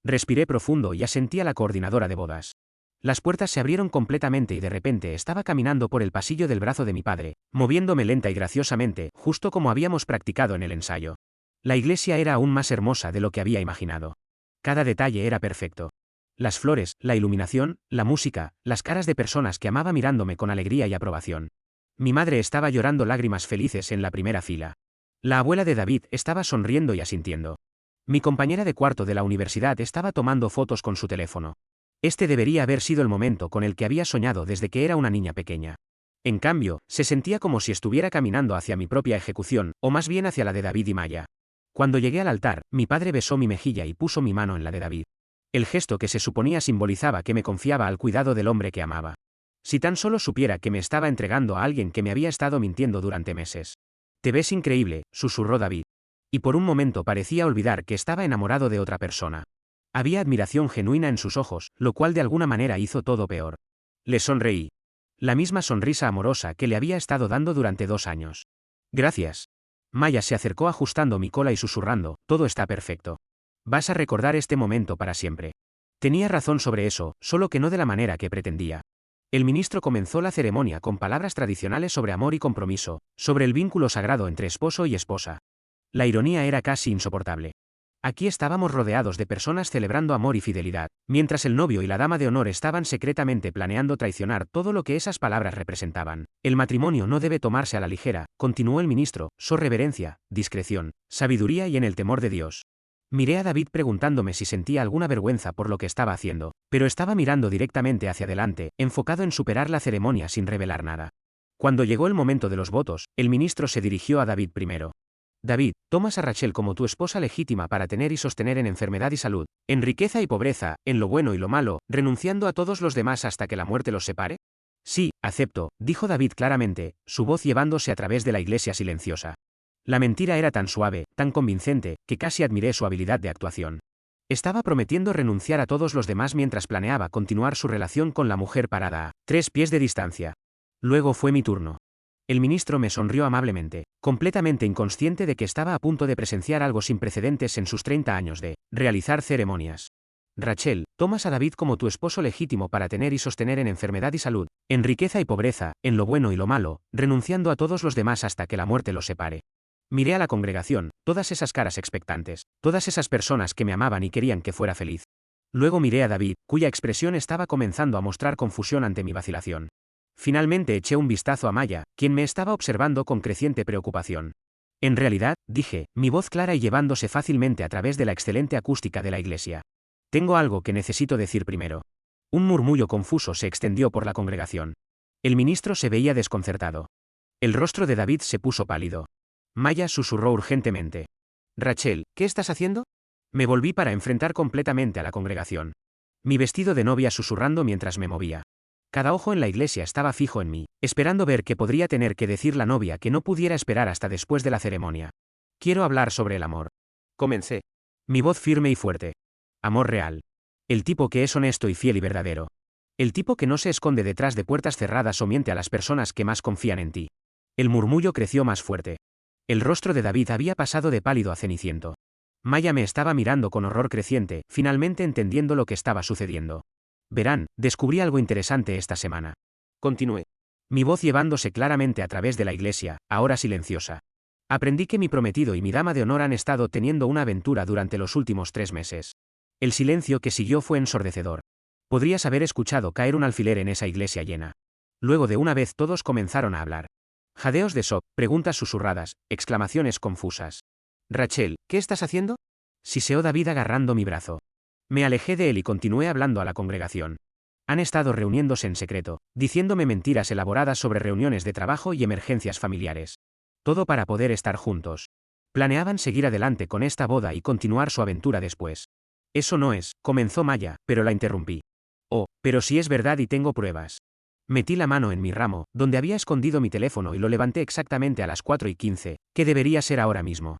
Respiré profundo y asentí a la coordinadora de bodas. Las puertas se abrieron completamente y de repente estaba caminando por el pasillo del brazo de mi padre, moviéndome lenta y graciosamente, justo como habíamos practicado en el ensayo. La iglesia era aún más hermosa de lo que había imaginado. Cada detalle era perfecto. Las flores, la iluminación, la música, las caras de personas que amaba mirándome con alegría y aprobación. Mi madre estaba llorando lágrimas felices en la primera fila. La abuela de David estaba sonriendo y asintiendo. Mi compañera de cuarto de la universidad estaba tomando fotos con su teléfono. Este debería haber sido el momento con el que había soñado desde que era una niña pequeña. En cambio, se sentía como si estuviera caminando hacia mi propia ejecución, o más bien hacia la de David y Maya. Cuando llegué al altar, mi padre besó mi mejilla y puso mi mano en la de David. El gesto que se suponía simbolizaba que me confiaba al cuidado del hombre que amaba. Si tan solo supiera que me estaba entregando a alguien que me había estado mintiendo durante meses. Te ves increíble, susurró David. Y por un momento parecía olvidar que estaba enamorado de otra persona. Había admiración genuina en sus ojos, lo cual de alguna manera hizo todo peor. Le sonreí. La misma sonrisa amorosa que le había estado dando durante 2 años. Gracias. Maya se acercó ajustando mi cola y susurrando, todo está perfecto. Vas a recordar este momento para siempre. Tenía razón sobre eso, solo que no de la manera que pretendía. El ministro comenzó la ceremonia con palabras tradicionales sobre amor y compromiso, sobre el vínculo sagrado entre esposo y esposa. La ironía era casi insoportable. Aquí estábamos rodeados de personas celebrando amor y fidelidad, mientras el novio y la dama de honor estaban secretamente planeando traicionar todo lo que esas palabras representaban. El matrimonio no debe tomarse a la ligera, continuó el ministro, reverencia, discreción, sabiduría y en el temor de Dios. Miré a David preguntándome si sentía alguna vergüenza por lo que estaba haciendo, pero estaba mirando directamente hacia adelante, enfocado en superar la ceremonia sin revelar nada. Cuando llegó el momento de los votos, el ministro se dirigió a David primero. David, tomas a Rachel como tu esposa legítima para tener y sostener en enfermedad y salud, en riqueza y pobreza, en lo bueno y lo malo, renunciando a todos los demás hasta que la muerte los separe? Sí, acepto, dijo David claramente, su voz llevándose a través de la iglesia silenciosa. La mentira era tan suave, tan convincente, que casi admiré su habilidad de actuación. Estaba prometiendo renunciar a todos los demás mientras planeaba continuar su relación con la mujer parada a 3 pies de distancia. Luego fue mi turno. El ministro me sonrió amablemente, completamente inconsciente de que estaba a punto de presenciar algo sin precedentes en sus 30 años de realizar ceremonias. Rachel, tomas a David como tu esposo legítimo para tener y sostener en enfermedad y salud, en riqueza y pobreza, en lo bueno y lo malo, renunciando a todos los demás hasta que la muerte los separe. Miré a la congregación, todas esas caras expectantes, todas esas personas que me amaban y querían que fuera feliz. Luego miré a David, cuya expresión estaba comenzando a mostrar confusión ante mi vacilación. Finalmente eché un vistazo a Maya, quien me estaba observando con creciente preocupación. En realidad, dije, mi voz clara y llevándose fácilmente a través de la excelente acústica de la iglesia. Tengo algo que necesito decir primero. Un murmullo confuso se extendió por la congregación. El ministro se veía desconcertado. El rostro de David se puso pálido. Maya susurró urgentemente. Rachel, ¿qué estás haciendo? Me volví para enfrentar completamente a la congregación. Mi vestido de novia susurrando mientras me movía. Cada ojo en la iglesia estaba fijo en mí, esperando ver qué podría tener que decir la novia que no pudiera esperar hasta después de la ceremonia. Quiero hablar sobre el amor. Comencé. Mi voz firme y fuerte. Amor real. El tipo que es honesto y fiel y verdadero. El tipo que no se esconde detrás de puertas cerradas o miente a las personas que más confían en ti. El murmullo creció más fuerte. El rostro de David había pasado de pálido a ceniciento. Maya me estaba mirando con horror creciente, finalmente entendiendo lo que estaba sucediendo. Verán, descubrí algo interesante esta semana. Continué. Mi voz llevándose claramente a través de la iglesia, ahora silenciosa. Aprendí que mi prometido y mi dama de honor han estado teniendo una aventura durante los últimos 3 meses. El silencio que siguió fue ensordecedor. Podrías haber escuchado caer un alfiler en esa iglesia llena. Luego de una vez todos comenzaron a hablar. Jadeos de shock, preguntas susurradas, exclamaciones confusas. Rachel, ¿qué estás haciendo? Siseó David agarrando mi brazo. Me alejé de él y continué hablando a la congregación. Han estado reuniéndose en secreto, diciéndome mentiras elaboradas sobre reuniones de trabajo y emergencias familiares. Todo para poder estar juntos. Planeaban seguir adelante con esta boda y continuar su aventura después. Eso no es, comenzó Maya, pero la interrumpí. Oh, pero si es verdad y tengo pruebas. Metí la mano en mi ramo, donde había escondido mi teléfono y lo levanté exactamente a las 4:15, que debería ser ahora mismo.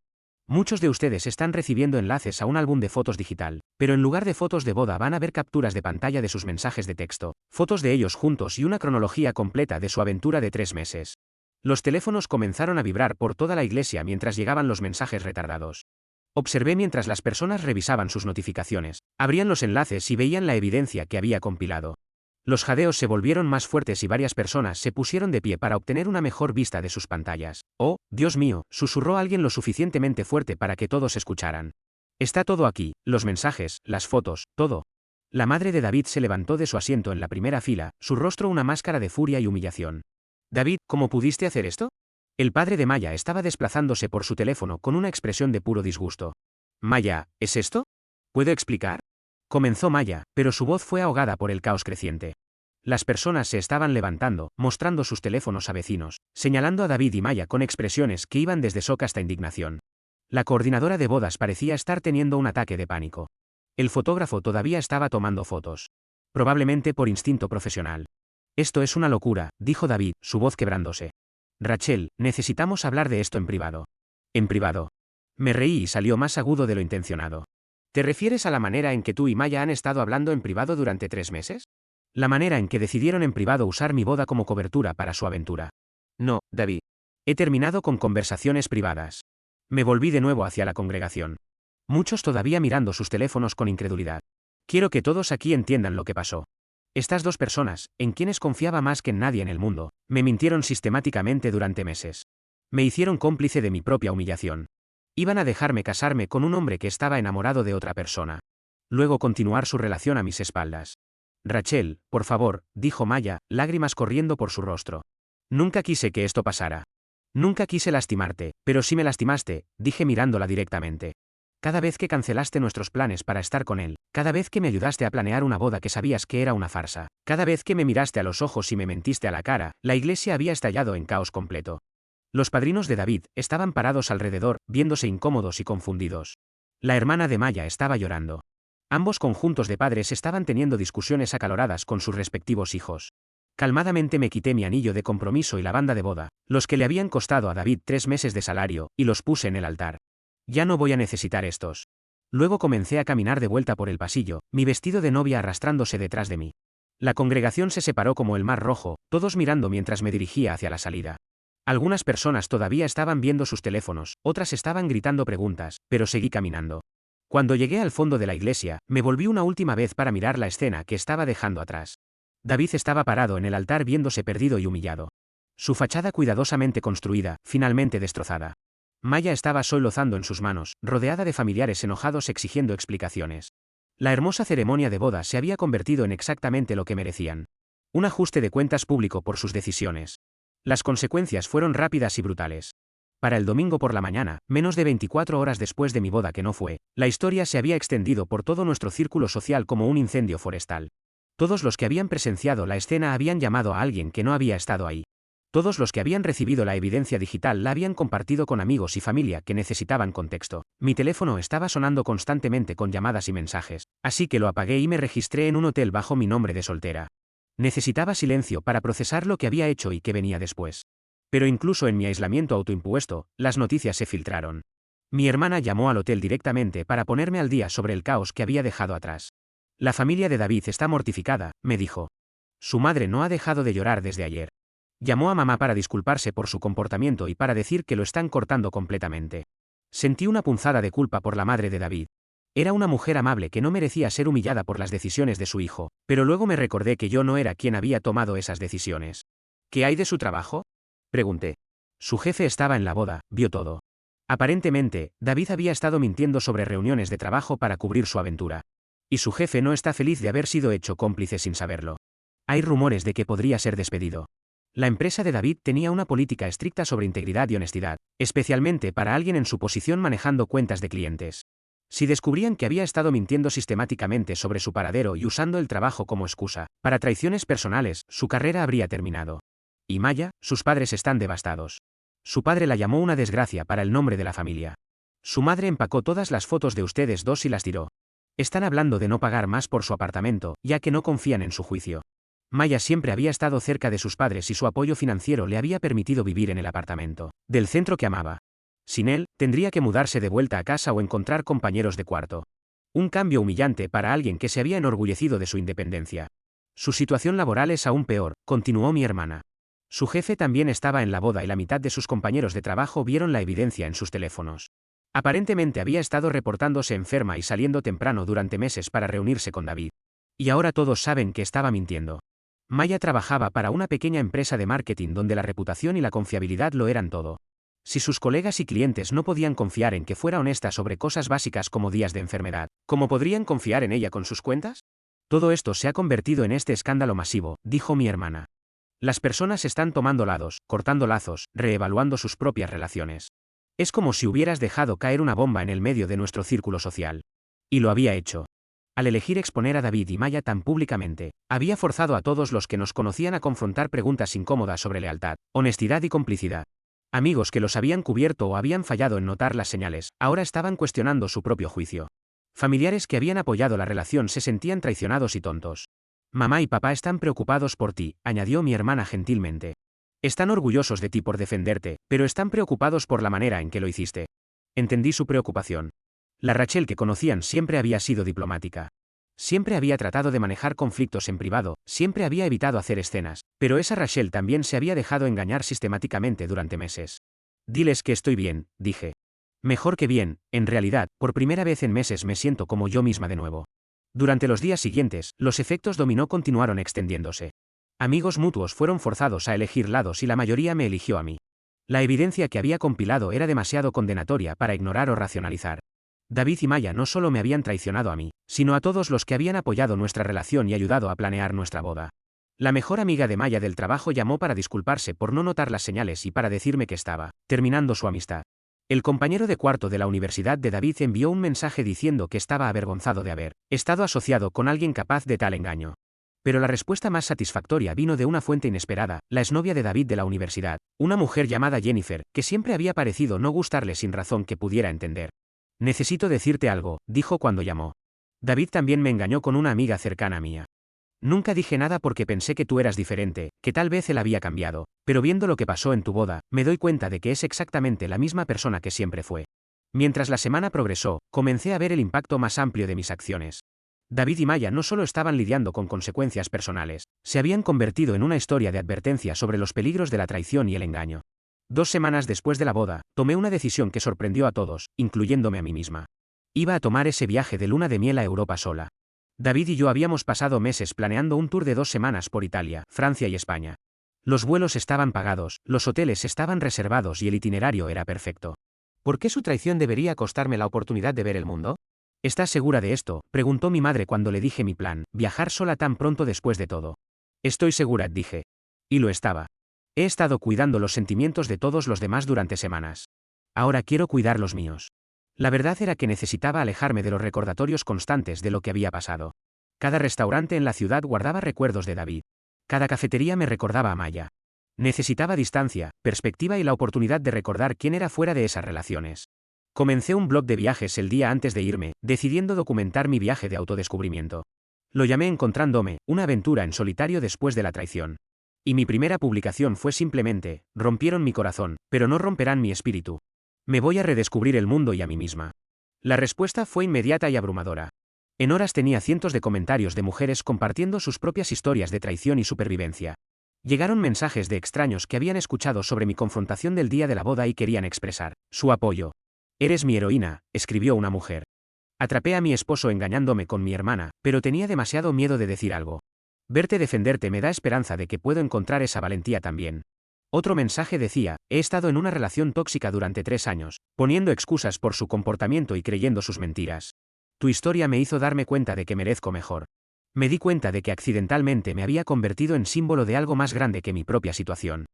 Muchos de ustedes están recibiendo enlaces a un álbum de fotos digital, pero en lugar de fotos de boda van a ver capturas de pantalla de sus mensajes de texto, fotos de ellos juntos y una cronología completa de su aventura de 3 meses. Los teléfonos comenzaron a vibrar por toda la iglesia mientras llegaban los mensajes retardados. Observé mientras las personas revisaban sus notificaciones, abrían los enlaces y veían la evidencia que había compilado. Los jadeos se volvieron más fuertes y varias personas se pusieron de pie para obtener una mejor vista de sus pantallas. Oh, Dios mío, susurró alguien lo suficientemente fuerte para que todos escucharan. Está todo aquí, los mensajes, las fotos, todo. La madre de David se levantó de su asiento en la primera fila, su rostro una máscara de furia y humillación. David, ¿cómo pudiste hacer esto? El padre de Maya estaba desplazándose por su teléfono con una expresión de puro disgusto. Maya, ¿es esto? ¿Puedo explicar? Comenzó Maya, pero su voz fue ahogada por el caos creciente. Las personas se estaban levantando, mostrando sus teléfonos a vecinos, señalando a David y Maya con expresiones que iban desde shock hasta indignación. La coordinadora de bodas parecía estar teniendo un ataque de pánico. El fotógrafo todavía estaba tomando fotos. Probablemente por instinto profesional. Esto es una locura, dijo David, su voz quebrándose. Rachel, necesitamos hablar de esto en privado. ¿En privado? Me reí y salió más agudo de lo intencionado. ¿Te refieres a la manera en que tú y Maya han estado hablando en privado durante 3 meses? La manera en que decidieron en privado usar mi boda como cobertura para su aventura. No, David. He terminado con conversaciones privadas. Me volví de nuevo hacia la congregación. Muchos todavía mirando sus teléfonos con incredulidad. Quiero que todos aquí entiendan lo que pasó. Estas dos personas, en quienes confiaba más que en nadie en el mundo, me mintieron sistemáticamente durante meses. Me hicieron cómplice de mi propia humillación. Iban a dejarme casarme con un hombre que estaba enamorado de otra persona. Luego continuar su relación a mis espaldas. Rachel, por favor, dijo Maya, lágrimas corriendo por su rostro. Nunca quise que esto pasara. Nunca quise lastimarte, pero sí me lastimaste, dije mirándola directamente. Cada vez que cancelaste nuestros planes para estar con él, cada vez que me ayudaste a planear una boda que sabías que era una farsa, cada vez que me miraste a los ojos y me mentiste a la cara, la iglesia había estallado en caos completo. Los padrinos de David estaban parados alrededor, viéndose incómodos y confundidos. La hermana de Maya estaba llorando. Ambos conjuntos de padres estaban teniendo discusiones acaloradas con sus respectivos hijos. Calmadamente me quité mi anillo de compromiso y la banda de boda, los que le habían costado a David 3 meses de salario, y los puse en el altar. Ya no voy a necesitar estos. Luego comencé a caminar de vuelta por el pasillo, mi vestido de novia arrastrándose detrás de mí. La congregación se separó como el mar rojo, todos mirando mientras me dirigía hacia la salida. Algunas personas todavía estaban viendo sus teléfonos, otras estaban gritando preguntas, pero seguí caminando. Cuando llegué al fondo de la iglesia, me volví una última vez para mirar la escena que estaba dejando atrás. David estaba parado en el altar viéndose perdido y humillado. Su fachada cuidadosamente construida, finalmente destrozada. Maya estaba solozando en sus manos, rodeada de familiares enojados exigiendo explicaciones. La hermosa ceremonia de boda se había convertido en exactamente lo que merecían. Un ajuste de cuentas público por sus decisiones. Las consecuencias fueron rápidas y brutales. Para el domingo por la mañana, menos de 24 horas después de mi boda que no fue, la historia se había extendido por todo nuestro círculo social como un incendio forestal. Todos los que habían presenciado la escena habían llamado a alguien que no había estado ahí. Todos los que habían recibido la evidencia digital la habían compartido con amigos y familia que necesitaban contexto. Mi teléfono estaba sonando constantemente con llamadas y mensajes, así que lo apagué y me registré en un hotel bajo mi nombre de soltera. Necesitaba silencio para procesar lo que había hecho y qué venía después. Pero incluso en mi aislamiento autoimpuesto, las noticias se filtraron. Mi hermana llamó al hotel directamente para ponerme al día sobre el caos que había dejado atrás. La familia de David está mortificada, me dijo. Su madre no ha dejado de llorar desde ayer. Llamó a mamá para disculparse por su comportamiento y para decir que lo están cortando completamente. Sentí una punzada de culpa por la madre de David. Era una mujer amable que no merecía ser humillada por las decisiones de su hijo, pero luego me recordé que yo no era quien había tomado esas decisiones. ¿Qué hay de su trabajo? Pregunté. Su jefe estaba en la boda, vio todo. Aparentemente, David había estado mintiendo sobre reuniones de trabajo para cubrir su aventura. Y su jefe no está feliz de haber sido hecho cómplice sin saberlo. Hay rumores de que podría ser despedido. La empresa de David tenía una política estricta sobre integridad y honestidad, especialmente para alguien en su posición manejando cuentas de clientes. Si descubrían que había estado mintiendo sistemáticamente sobre su paradero y usando el trabajo como excusa para traiciones personales, su carrera habría terminado. Y Maya, sus padres están devastados. Su padre la llamó una desgracia para el nombre de la familia. Su madre empacó todas las fotos de ustedes dos y las tiró. Están hablando de no pagar más por su apartamento, ya que no confían en su juicio. Maya siempre había estado cerca de sus padres y su apoyo financiero le había permitido vivir en el apartamento del centro que amaba. Sin él, tendría que mudarse de vuelta a casa o encontrar compañeros de cuarto. Un cambio humillante para alguien que se había enorgullecido de su independencia. Su situación laboral es aún peor, continuó mi hermana. Su jefe también estaba en la boda y la mitad de sus compañeros de trabajo vieron la evidencia en sus teléfonos. Aparentemente había estado reportándose enferma y saliendo temprano durante meses para reunirse con David. Y ahora todos saben que estaba mintiendo. Maya trabajaba para una pequeña empresa de marketing donde la reputación y la confiabilidad lo eran todo. Si sus colegas y clientes no podían confiar en que fuera honesta sobre cosas básicas como días de enfermedad, ¿cómo podrían confiar en ella con sus cuentas? Todo esto se ha convertido en este escándalo masivo, dijo mi hermana. Las personas están tomando lados, cortando lazos, reevaluando sus propias relaciones. Es como si hubieras dejado caer una bomba en el medio de nuestro círculo social. Y lo había hecho. Al elegir exponer a David y Maya tan públicamente, había forzado a todos los que nos conocían a confrontar preguntas incómodas sobre lealtad, honestidad y complicidad. Amigos que los habían cubierto o habían fallado en notar las señales, ahora estaban cuestionando su propio juicio. Familiares que habían apoyado la relación se sentían traicionados y tontos. Mamá y papá están preocupados por ti, añadió mi hermana gentilmente. Están orgullosos de ti por defenderte, pero están preocupados por la manera en que lo hiciste. Entendí su preocupación. La Rachel que conocían siempre había sido diplomática. Siempre había tratado de manejar conflictos en privado, siempre había evitado hacer escenas, pero esa Rachel también se había dejado engañar sistemáticamente durante meses. Diles que estoy bien, dije. Mejor que bien, en realidad, por primera vez en meses me siento como yo misma de nuevo. Durante los días siguientes, los efectos dominó continuaron extendiéndose. Amigos mutuos fueron forzados a elegir lados y la mayoría me eligió a mí. La evidencia que había compilado era demasiado condenatoria para ignorar o racionalizar. David y Maya no solo me habían traicionado a mí, sino a todos los que habían apoyado nuestra relación y ayudado a planear nuestra boda. La mejor amiga de Maya del trabajo llamó para disculparse por no notar las señales y para decirme que estaba terminando su amistad. El compañero de cuarto de la universidad de David envió un mensaje diciendo que estaba avergonzado de haber estado asociado con alguien capaz de tal engaño. Pero la respuesta más satisfactoria vino de una fuente inesperada, la exnovia de David de la universidad, una mujer llamada Jennifer, que siempre había parecido no gustarle sin razón que pudiera entender. Necesito decirte algo, dijo cuando llamó. David también me engañó con una amiga cercana mía. Nunca dije nada porque pensé que tú eras diferente, que tal vez él había cambiado, pero viendo lo que pasó en tu boda, me doy cuenta de que es exactamente la misma persona que siempre fue. Mientras la semana progresó, comencé a ver el impacto más amplio de mis acciones. David y Maya no solo estaban lidiando con consecuencias personales, se habían convertido en una historia de advertencia sobre los peligros de la traición y el engaño. 2 semanas después de la boda, tomé una decisión que sorprendió a todos, incluyéndome a mí misma. Iba a tomar ese viaje de luna de miel a Europa sola. David y yo habíamos pasado meses planeando un tour de 2 semanas por Italia, Francia y España. Los vuelos estaban pagados, los hoteles estaban reservados y el itinerario era perfecto. ¿Por qué su traición debería costarme la oportunidad de ver el mundo? ¿Estás segura de esto?, preguntó mi madre cuando le dije mi plan, viajar sola tan pronto después de todo. Estoy segura, dije. Y lo estaba. He estado cuidando los sentimientos de todos los demás durante semanas. Ahora quiero cuidar los míos. La verdad era que necesitaba alejarme de los recordatorios constantes de lo que había pasado. Cada restaurante en la ciudad guardaba recuerdos de David. Cada cafetería me recordaba a Maya. Necesitaba distancia, perspectiva y la oportunidad de recordar quién era fuera de esas relaciones. Comencé un blog de viajes el día antes de irme, decidiendo documentar mi viaje de autodescubrimiento. Lo llamé Encontrándome, una aventura en solitario después de la traición. Y mi primera publicación fue simplemente, rompieron mi corazón, pero no romperán mi espíritu. Me voy a redescubrir el mundo y a mí misma. La respuesta fue inmediata y abrumadora. En horas tenía cientos de comentarios de mujeres compartiendo sus propias historias de traición y supervivencia. Llegaron mensajes de extraños que habían escuchado sobre mi confrontación del día de la boda y querían expresar su apoyo. Eres mi heroína, escribió una mujer. Atrapé a mi esposo engañándome con mi hermana, pero tenía demasiado miedo de decir algo. Verte defenderte me da esperanza de que puedo encontrar esa valentía también. Otro mensaje decía, he estado en una relación tóxica durante 3 años, poniendo excusas por su comportamiento y creyendo sus mentiras. Tu historia me hizo darme cuenta de que merezco mejor. Me di cuenta de que accidentalmente me había convertido en símbolo de algo más grande que mi propia situación.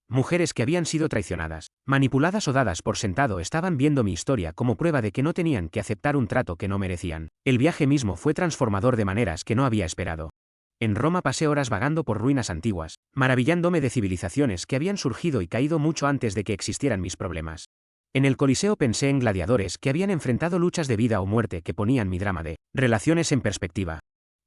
Mujeres que habían sido traicionadas, manipuladas o dadas por sentado estaban viendo mi historia como prueba de que no tenían que aceptar un trato que no merecían. El viaje mismo fue transformador de maneras que no había esperado. En Roma pasé horas vagando por ruinas antiguas, maravillándome de civilizaciones que habían surgido y caído mucho antes de que existieran mis problemas. En el Coliseo pensé en gladiadores que habían enfrentado luchas de vida o muerte que ponían mi drama de relaciones en perspectiva.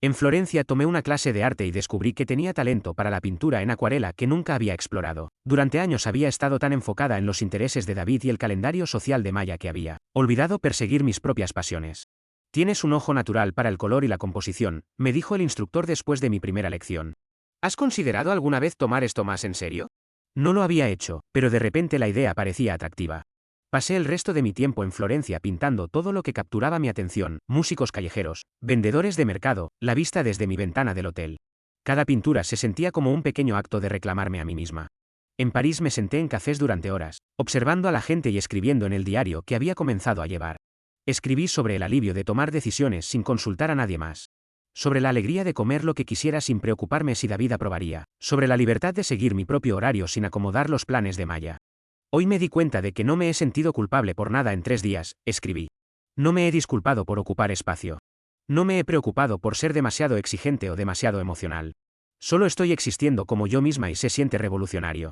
En Florencia tomé una clase de arte y descubrí que tenía talento para la pintura en acuarela que nunca había explorado. Durante años había estado tan enfocada en los intereses de David y el calendario social de Maya que había olvidado perseguir mis propias pasiones. Tienes un ojo natural para el color y la composición, me dijo el instructor después de mi primera lección. ¿Has considerado alguna vez tomar esto más en serio? No lo había hecho, pero de repente la idea parecía atractiva. Pasé el resto de mi tiempo en Florencia pintando todo lo que capturaba mi atención, músicos callejeros, vendedores de mercado, la vista desde mi ventana del hotel. Cada pintura se sentía como un pequeño acto de reclamarme a mí misma. En París me senté en cafés durante horas, observando a la gente y escribiendo en el diario que había comenzado a llevar. Escribí sobre el alivio de tomar decisiones sin consultar a nadie más. Sobre la alegría de comer lo que quisiera sin preocuparme si David aprobaría. Sobre la libertad de seguir mi propio horario sin acomodar los planes de Maya. Hoy me di cuenta de que no me he sentido culpable por nada en 3 días, escribí. No me he disculpado por ocupar espacio. No me he preocupado por ser demasiado exigente o demasiado emocional. Solo estoy existiendo como yo misma y se siente revolucionario.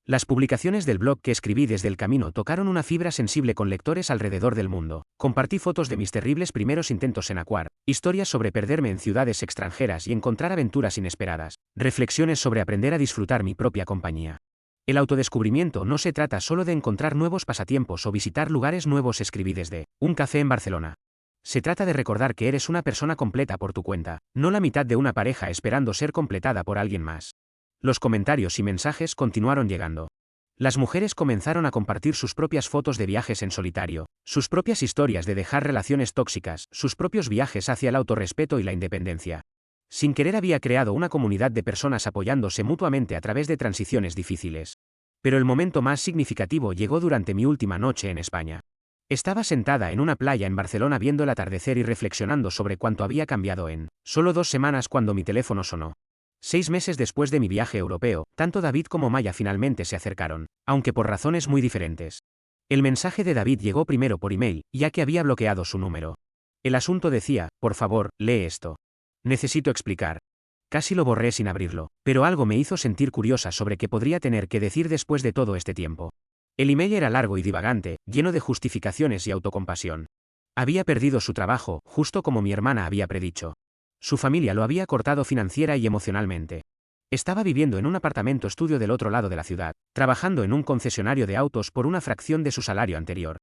Las publicaciones del blog que escribí desde el camino tocaron una fibra sensible con lectores alrededor del mundo. Compartí fotos de mis terribles primeros intentos en acuar, historias sobre perderme en ciudades extranjeras y encontrar aventuras inesperadas, reflexiones sobre aprender a disfrutar mi propia compañía. El autodescubrimiento no se trata solo de encontrar nuevos pasatiempos o visitar lugares nuevos, escribí desde un café en Barcelona. Se trata de recordar que eres una persona completa por tu cuenta, no la mitad de una pareja esperando ser completada por alguien más. Los comentarios y mensajes continuaron llegando. Las mujeres comenzaron a compartir sus propias fotos de viajes en solitario, sus propias historias de dejar relaciones tóxicas, sus propios viajes hacia el autorrespeto y la independencia. Sin querer había creado una comunidad de personas apoyándose mutuamente a través de transiciones difíciles. Pero el momento más significativo llegó durante mi última noche en España. Estaba sentada en una playa en Barcelona viendo el atardecer y reflexionando sobre cuánto había cambiado en solo 2 semanas cuando mi teléfono sonó. 6 meses después de mi viaje europeo, tanto David como Maya finalmente se acercaron, aunque por razones muy diferentes. El mensaje de David llegó primero por email, ya que había bloqueado su número. El asunto decía, por favor, lee esto. Necesito explicar. Casi lo borré sin abrirlo, pero algo me hizo sentir curiosa sobre qué podría tener que decir después de todo este tiempo. El email era largo y divagante, lleno de justificaciones y autocompasión. Había perdido su trabajo, justo como mi hermana había predicho. Su familia lo había cortado financiera y emocionalmente. Estaba viviendo en un apartamento estudio del otro lado de la ciudad, trabajando en un concesionario de autos por una fracción de su salario anterior.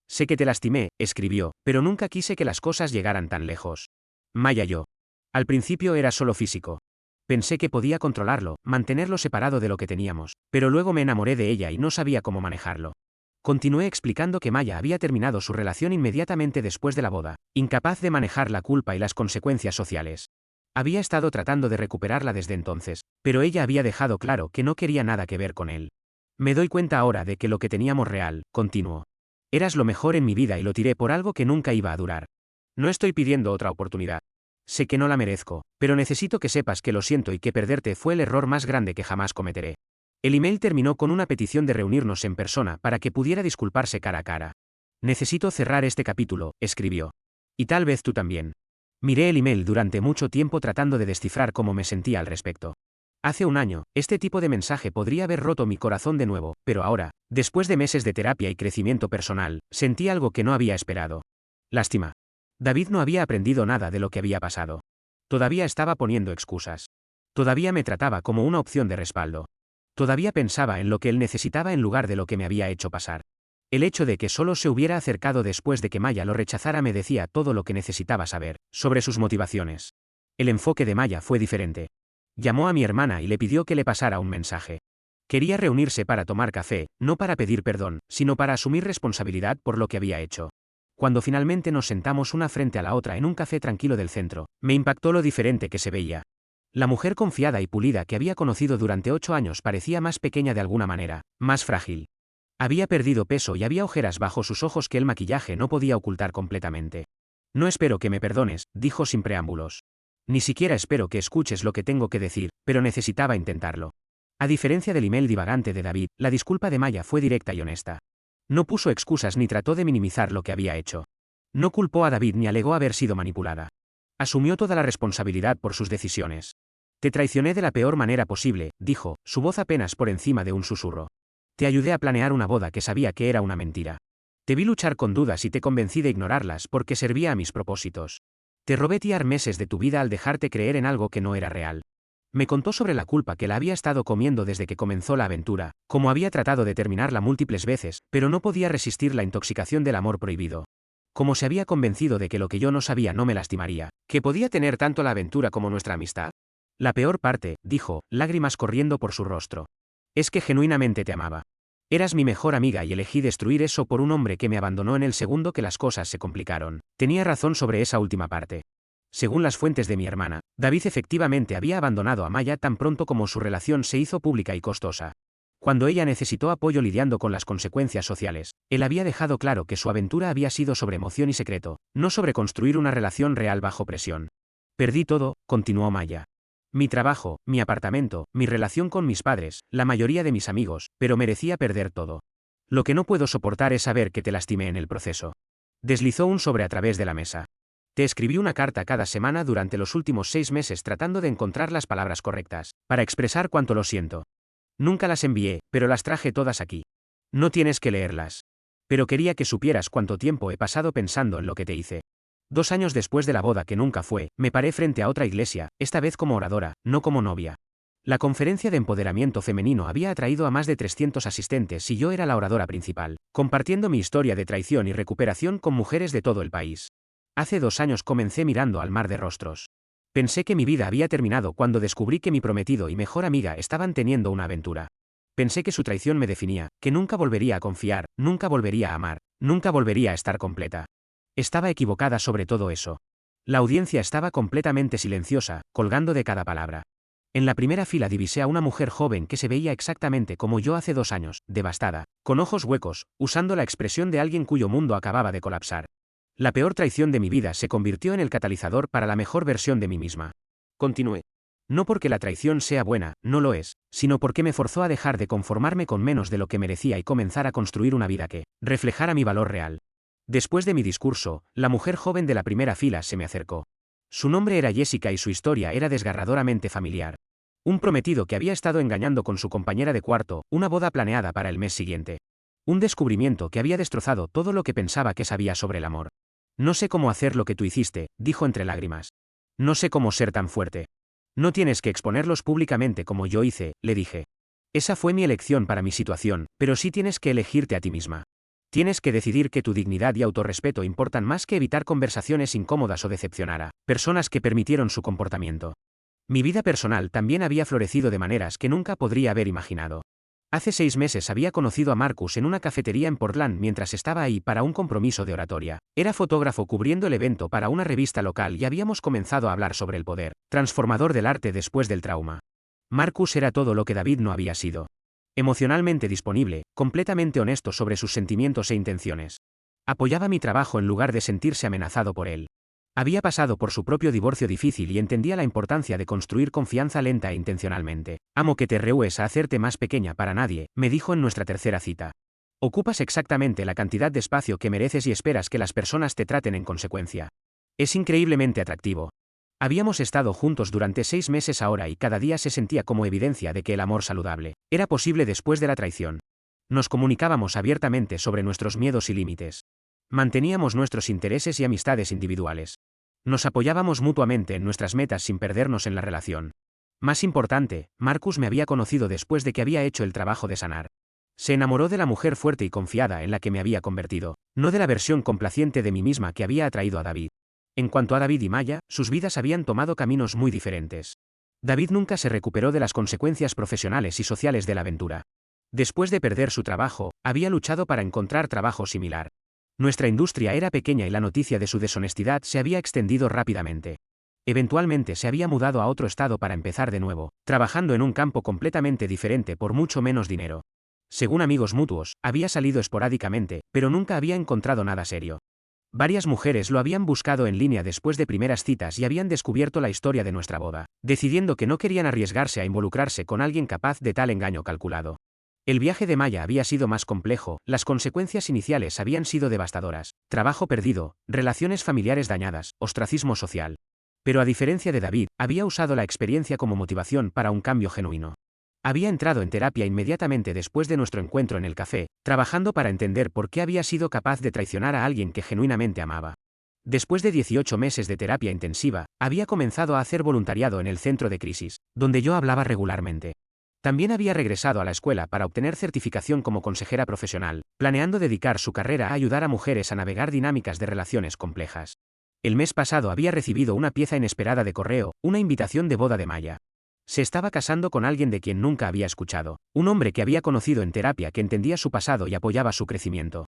Sé que te lastimé, escribió, pero nunca quise que las cosas llegaran tan lejos. Maya yo. Al principio era solo físico. Pensé que podía controlarlo, mantenerlo separado de lo que teníamos, pero luego me enamoré de ella y no sabía cómo manejarlo. Continué explicando que Maya había terminado su relación inmediatamente después de la boda, incapaz de manejar la culpa y las consecuencias sociales. Había estado tratando de recuperarla desde entonces, pero ella había dejado claro que no quería nada que ver con él. Me doy cuenta ahora de que lo que teníamos real, continuó. Eras lo mejor en mi vida y lo tiré por algo que nunca iba a durar. No estoy pidiendo otra oportunidad. Sé que no la merezco, pero necesito que sepas que lo siento y que perderte fue el error más grande que jamás cometeré. El email terminó con una petición de reunirnos en persona para que pudiera disculparse cara a cara. Necesito cerrar este capítulo, escribió. Y tal vez tú también. Miré el email durante mucho tiempo tratando de descifrar cómo me sentía al respecto. Hace un año, este tipo de mensaje podría haber roto mi corazón de nuevo, pero ahora, después de meses de terapia y crecimiento personal, sentí algo que no había esperado. Lástima. David no había aprendido nada de lo que había pasado. Todavía estaba poniendo excusas. Todavía me trataba como una opción de respaldo. Todavía pensaba en lo que él necesitaba en lugar de lo que me había hecho pasar. El hecho de que solo se hubiera acercado después de que Maya lo rechazara me decía todo lo que necesitaba saber sobre sus motivaciones. El enfoque de Maya fue diferente. Llamó a mi hermana y le pidió que le pasara un mensaje. Quería reunirse para tomar café, no para pedir perdón, sino para asumir responsabilidad por lo que había hecho. Cuando finalmente nos sentamos una frente a la otra en un café tranquilo del centro, me impactó lo diferente que se veía. La mujer confiada y pulida que había conocido durante 8 años parecía más pequeña de alguna manera, más frágil. Había perdido peso y había ojeras bajo sus ojos que el maquillaje no podía ocultar completamente. No espero que me perdones, dijo sin preámbulos. Ni siquiera espero que escuches lo que tengo que decir, pero necesitaba intentarlo. A diferencia del email divagante de David, la disculpa de Maya fue directa y honesta. No puso excusas ni trató de minimizar lo que había hecho. No culpó a David ni alegó haber sido manipulada. Asumió toda la responsabilidad por sus decisiones. Te traicioné de la peor manera posible, dijo, su voz apenas por encima de un susurro. Te ayudé a planear una boda que sabía que era una mentira. Te vi luchar con dudas y te convencí de ignorarlas porque servía a mis propósitos. Te robé meses de tu vida al dejarte creer en algo que no era real. Me contó sobre la culpa que la había estado comiendo desde que comenzó la aventura, cómo había tratado de terminarla múltiples veces, pero no podía resistir la intoxicación del amor prohibido. Cómo se había convencido de que lo que yo no sabía no me lastimaría, que podía tener tanto la aventura como nuestra amistad. La peor parte, dijo, lágrimas corriendo por su rostro. Es que genuinamente te amaba. Eras mi mejor amiga y elegí destruir eso por un hombre que me abandonó en el segundo que las cosas se complicaron. Tenía razón sobre esa última parte. Según las fuentes de mi hermana, David efectivamente había abandonado a Maya tan pronto como su relación se hizo pública y costosa. Cuando ella necesitó apoyo lidiando con las consecuencias sociales, él había dejado claro que su aventura había sido sobre emoción y secreto, no sobre construir una relación real bajo presión. Perdí todo, continuó Maya. Mi trabajo, mi apartamento, mi relación con mis padres, la mayoría de mis amigos, pero merecía perder todo. Lo que no puedo soportar es saber que te lastimé en el proceso. Deslizó un sobre a través de la mesa. Te escribí una carta cada semana durante los últimos 6 meses tratando de encontrar las palabras correctas, para expresar cuánto lo siento. Nunca las envié, pero las traje todas aquí. No tienes que leerlas. Pero quería que supieras cuánto tiempo he pasado pensando en lo que te hice. 2 años después de la boda que nunca fue, me paré frente a otra iglesia, esta vez como oradora, no como novia. La conferencia de empoderamiento femenino había atraído a más de 300 asistentes y yo era la oradora principal, compartiendo mi historia de traición y recuperación con mujeres de todo el país. Hace 2 años comencé mirando al mar de rostros. Pensé que mi vida había terminado cuando descubrí que mi prometido y mejor amiga estaban teniendo una aventura. Pensé que su traición me definía, que nunca volvería a confiar, nunca volvería a amar, nunca volvería a estar completa. Estaba equivocada sobre todo eso. La audiencia estaba completamente silenciosa, colgando de cada palabra. En la primera fila divisé a una mujer joven que se veía exactamente como yo hace 2 años, devastada, con ojos huecos, usando la expresión de alguien cuyo mundo acababa de colapsar. La peor traición de mi vida se convirtió en el catalizador para la mejor versión de mí misma. Continué. No porque la traición sea buena, no lo es, sino porque me forzó a dejar de conformarme con menos de lo que merecía y comenzar a construir una vida que reflejara mi valor real. Después de mi discurso, la mujer joven de la primera fila se me acercó. Su nombre era Jessica y su historia era desgarradoramente familiar. Un prometido que había estado engañando con su compañera de cuarto, una boda planeada para el mes siguiente. Un descubrimiento que había destrozado todo lo que pensaba que sabía sobre el amor. No sé cómo hacer lo que tú hiciste, dijo entre lágrimas. No sé cómo ser tan fuerte. No tienes que exponerlos públicamente como yo hice, le dije. Esa fue mi elección para mi situación, pero sí tienes que elegirte a ti misma. Tienes que decidir que tu dignidad y autorrespeto importan más que evitar conversaciones incómodas o decepcionar a personas que permitieron su comportamiento. Mi vida personal también había florecido de maneras que nunca podría haber imaginado. Hace 6 meses había conocido a Marcus en una cafetería en Portland mientras estaba ahí para un compromiso de oratoria. Era fotógrafo cubriendo el evento para una revista local y habíamos comenzado a hablar sobre el poder transformador del arte después del trauma. Marcus era todo lo que David no había sido. Emocionalmente disponible, completamente honesto sobre sus sentimientos e intenciones. Apoyaba mi trabajo en lugar de sentirse amenazado por él. Había pasado por su propio divorcio difícil y entendía la importancia de construir confianza lenta e intencionalmente. Amo que te rehúes a hacerte más pequeña para nadie, me dijo en nuestra tercera cita. Ocupas exactamente la cantidad de espacio que mereces y esperas que las personas te traten en consecuencia. Es increíblemente atractivo. Habíamos estado juntos durante 6 meses ahora y cada día se sentía como evidencia de que el amor saludable era posible después de la traición. Nos comunicábamos abiertamente sobre nuestros miedos y límites. Manteníamos nuestros intereses y amistades individuales. Nos apoyábamos mutuamente en nuestras metas sin perdernos en la relación. Más importante, Marcus me había conocido después de que había hecho el trabajo de sanar. Se enamoró de la mujer fuerte y confiada en la que me había convertido, no de la versión complaciente de mí misma que había atraído a David. En cuanto a David y Maya, sus vidas habían tomado caminos muy diferentes. David nunca se recuperó de las consecuencias profesionales y sociales de la aventura. Después de perder su trabajo, había luchado para encontrar trabajo similar. Nuestra industria era pequeña y la noticia de su deshonestidad se había extendido rápidamente. Eventualmente se había mudado a otro estado para empezar de nuevo, trabajando en un campo completamente diferente por mucho menos dinero. Según amigos mutuos, había salido esporádicamente, pero nunca había encontrado nada serio. Varias mujeres lo habían buscado en línea después de primeras citas y habían descubierto la historia de nuestra boda, decidiendo que no querían arriesgarse a involucrarse con alguien capaz de tal engaño calculado. El viaje de Maya había sido más complejo, las consecuencias iniciales habían sido devastadoras: trabajo perdido, relaciones familiares dañadas, ostracismo social. Pero a diferencia de David, había usado la experiencia como motivación para un cambio genuino. Había entrado en terapia inmediatamente después de nuestro encuentro en el café, trabajando para entender por qué había sido capaz de traicionar a alguien que genuinamente amaba. Después de 18 meses de terapia intensiva, había comenzado a hacer voluntariado en el centro de crisis, donde yo hablaba regularmente. También había regresado a la escuela para obtener certificación como consejera profesional, planeando dedicar su carrera a ayudar a mujeres a navegar dinámicas de relaciones complejas. El mes pasado había recibido una pieza inesperada de correo, una invitación de boda de Maya. Se estaba casando con alguien de quien nunca había escuchado, un hombre que había conocido en terapia que entendía su pasado y apoyaba su crecimiento.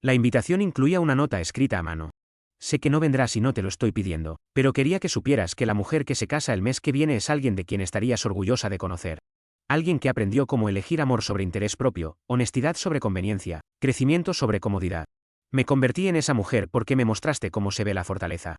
La invitación incluía una nota escrita a mano. Sé que no vendrás si no te lo estoy pidiendo, pero quería que supieras que la mujer que se casa el mes que viene es alguien de quien estarías orgullosa de conocer. Alguien que aprendió cómo elegir amor sobre interés propio, honestidad sobre conveniencia, crecimiento sobre comodidad. Me convertí en esa mujer porque me mostraste cómo se ve la fortaleza.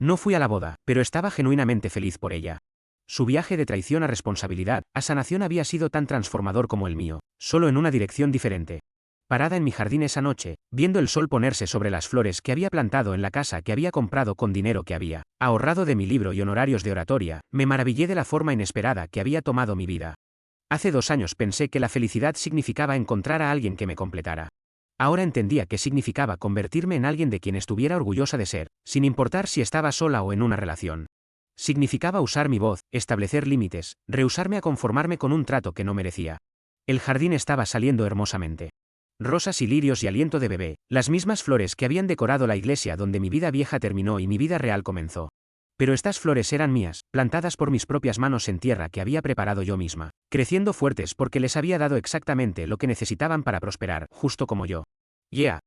No fui a la boda, pero estaba genuinamente feliz por ella. Su viaje de traición a responsabilidad, a sanación había sido tan transformador como el mío, solo en una dirección diferente. Parada en mi jardín esa noche, viendo el sol ponerse sobre las flores que había plantado en la casa que había comprado con dinero que había ahorrado de mi libro y honorarios de oratoria, me maravillé de la forma inesperada que había tomado mi vida. Hace 2 años pensé que la felicidad significaba encontrar a alguien que me completara. Ahora entendía que significaba convertirme en alguien de quien estuviera orgullosa de ser, sin importar si estaba sola o en una relación. Significaba usar mi voz, establecer límites, rehusarme a conformarme con un trato que no merecía. El jardín estaba saliendo hermosamente. Rosas y lirios y aliento de bebé, las mismas flores que habían decorado la iglesia donde mi vida vieja terminó y mi vida real comenzó. Pero estas flores eran mías, plantadas por mis propias manos en tierra que había preparado yo misma, creciendo fuertes porque les había dado exactamente lo que necesitaban para prosperar, justo como yo. Yeah.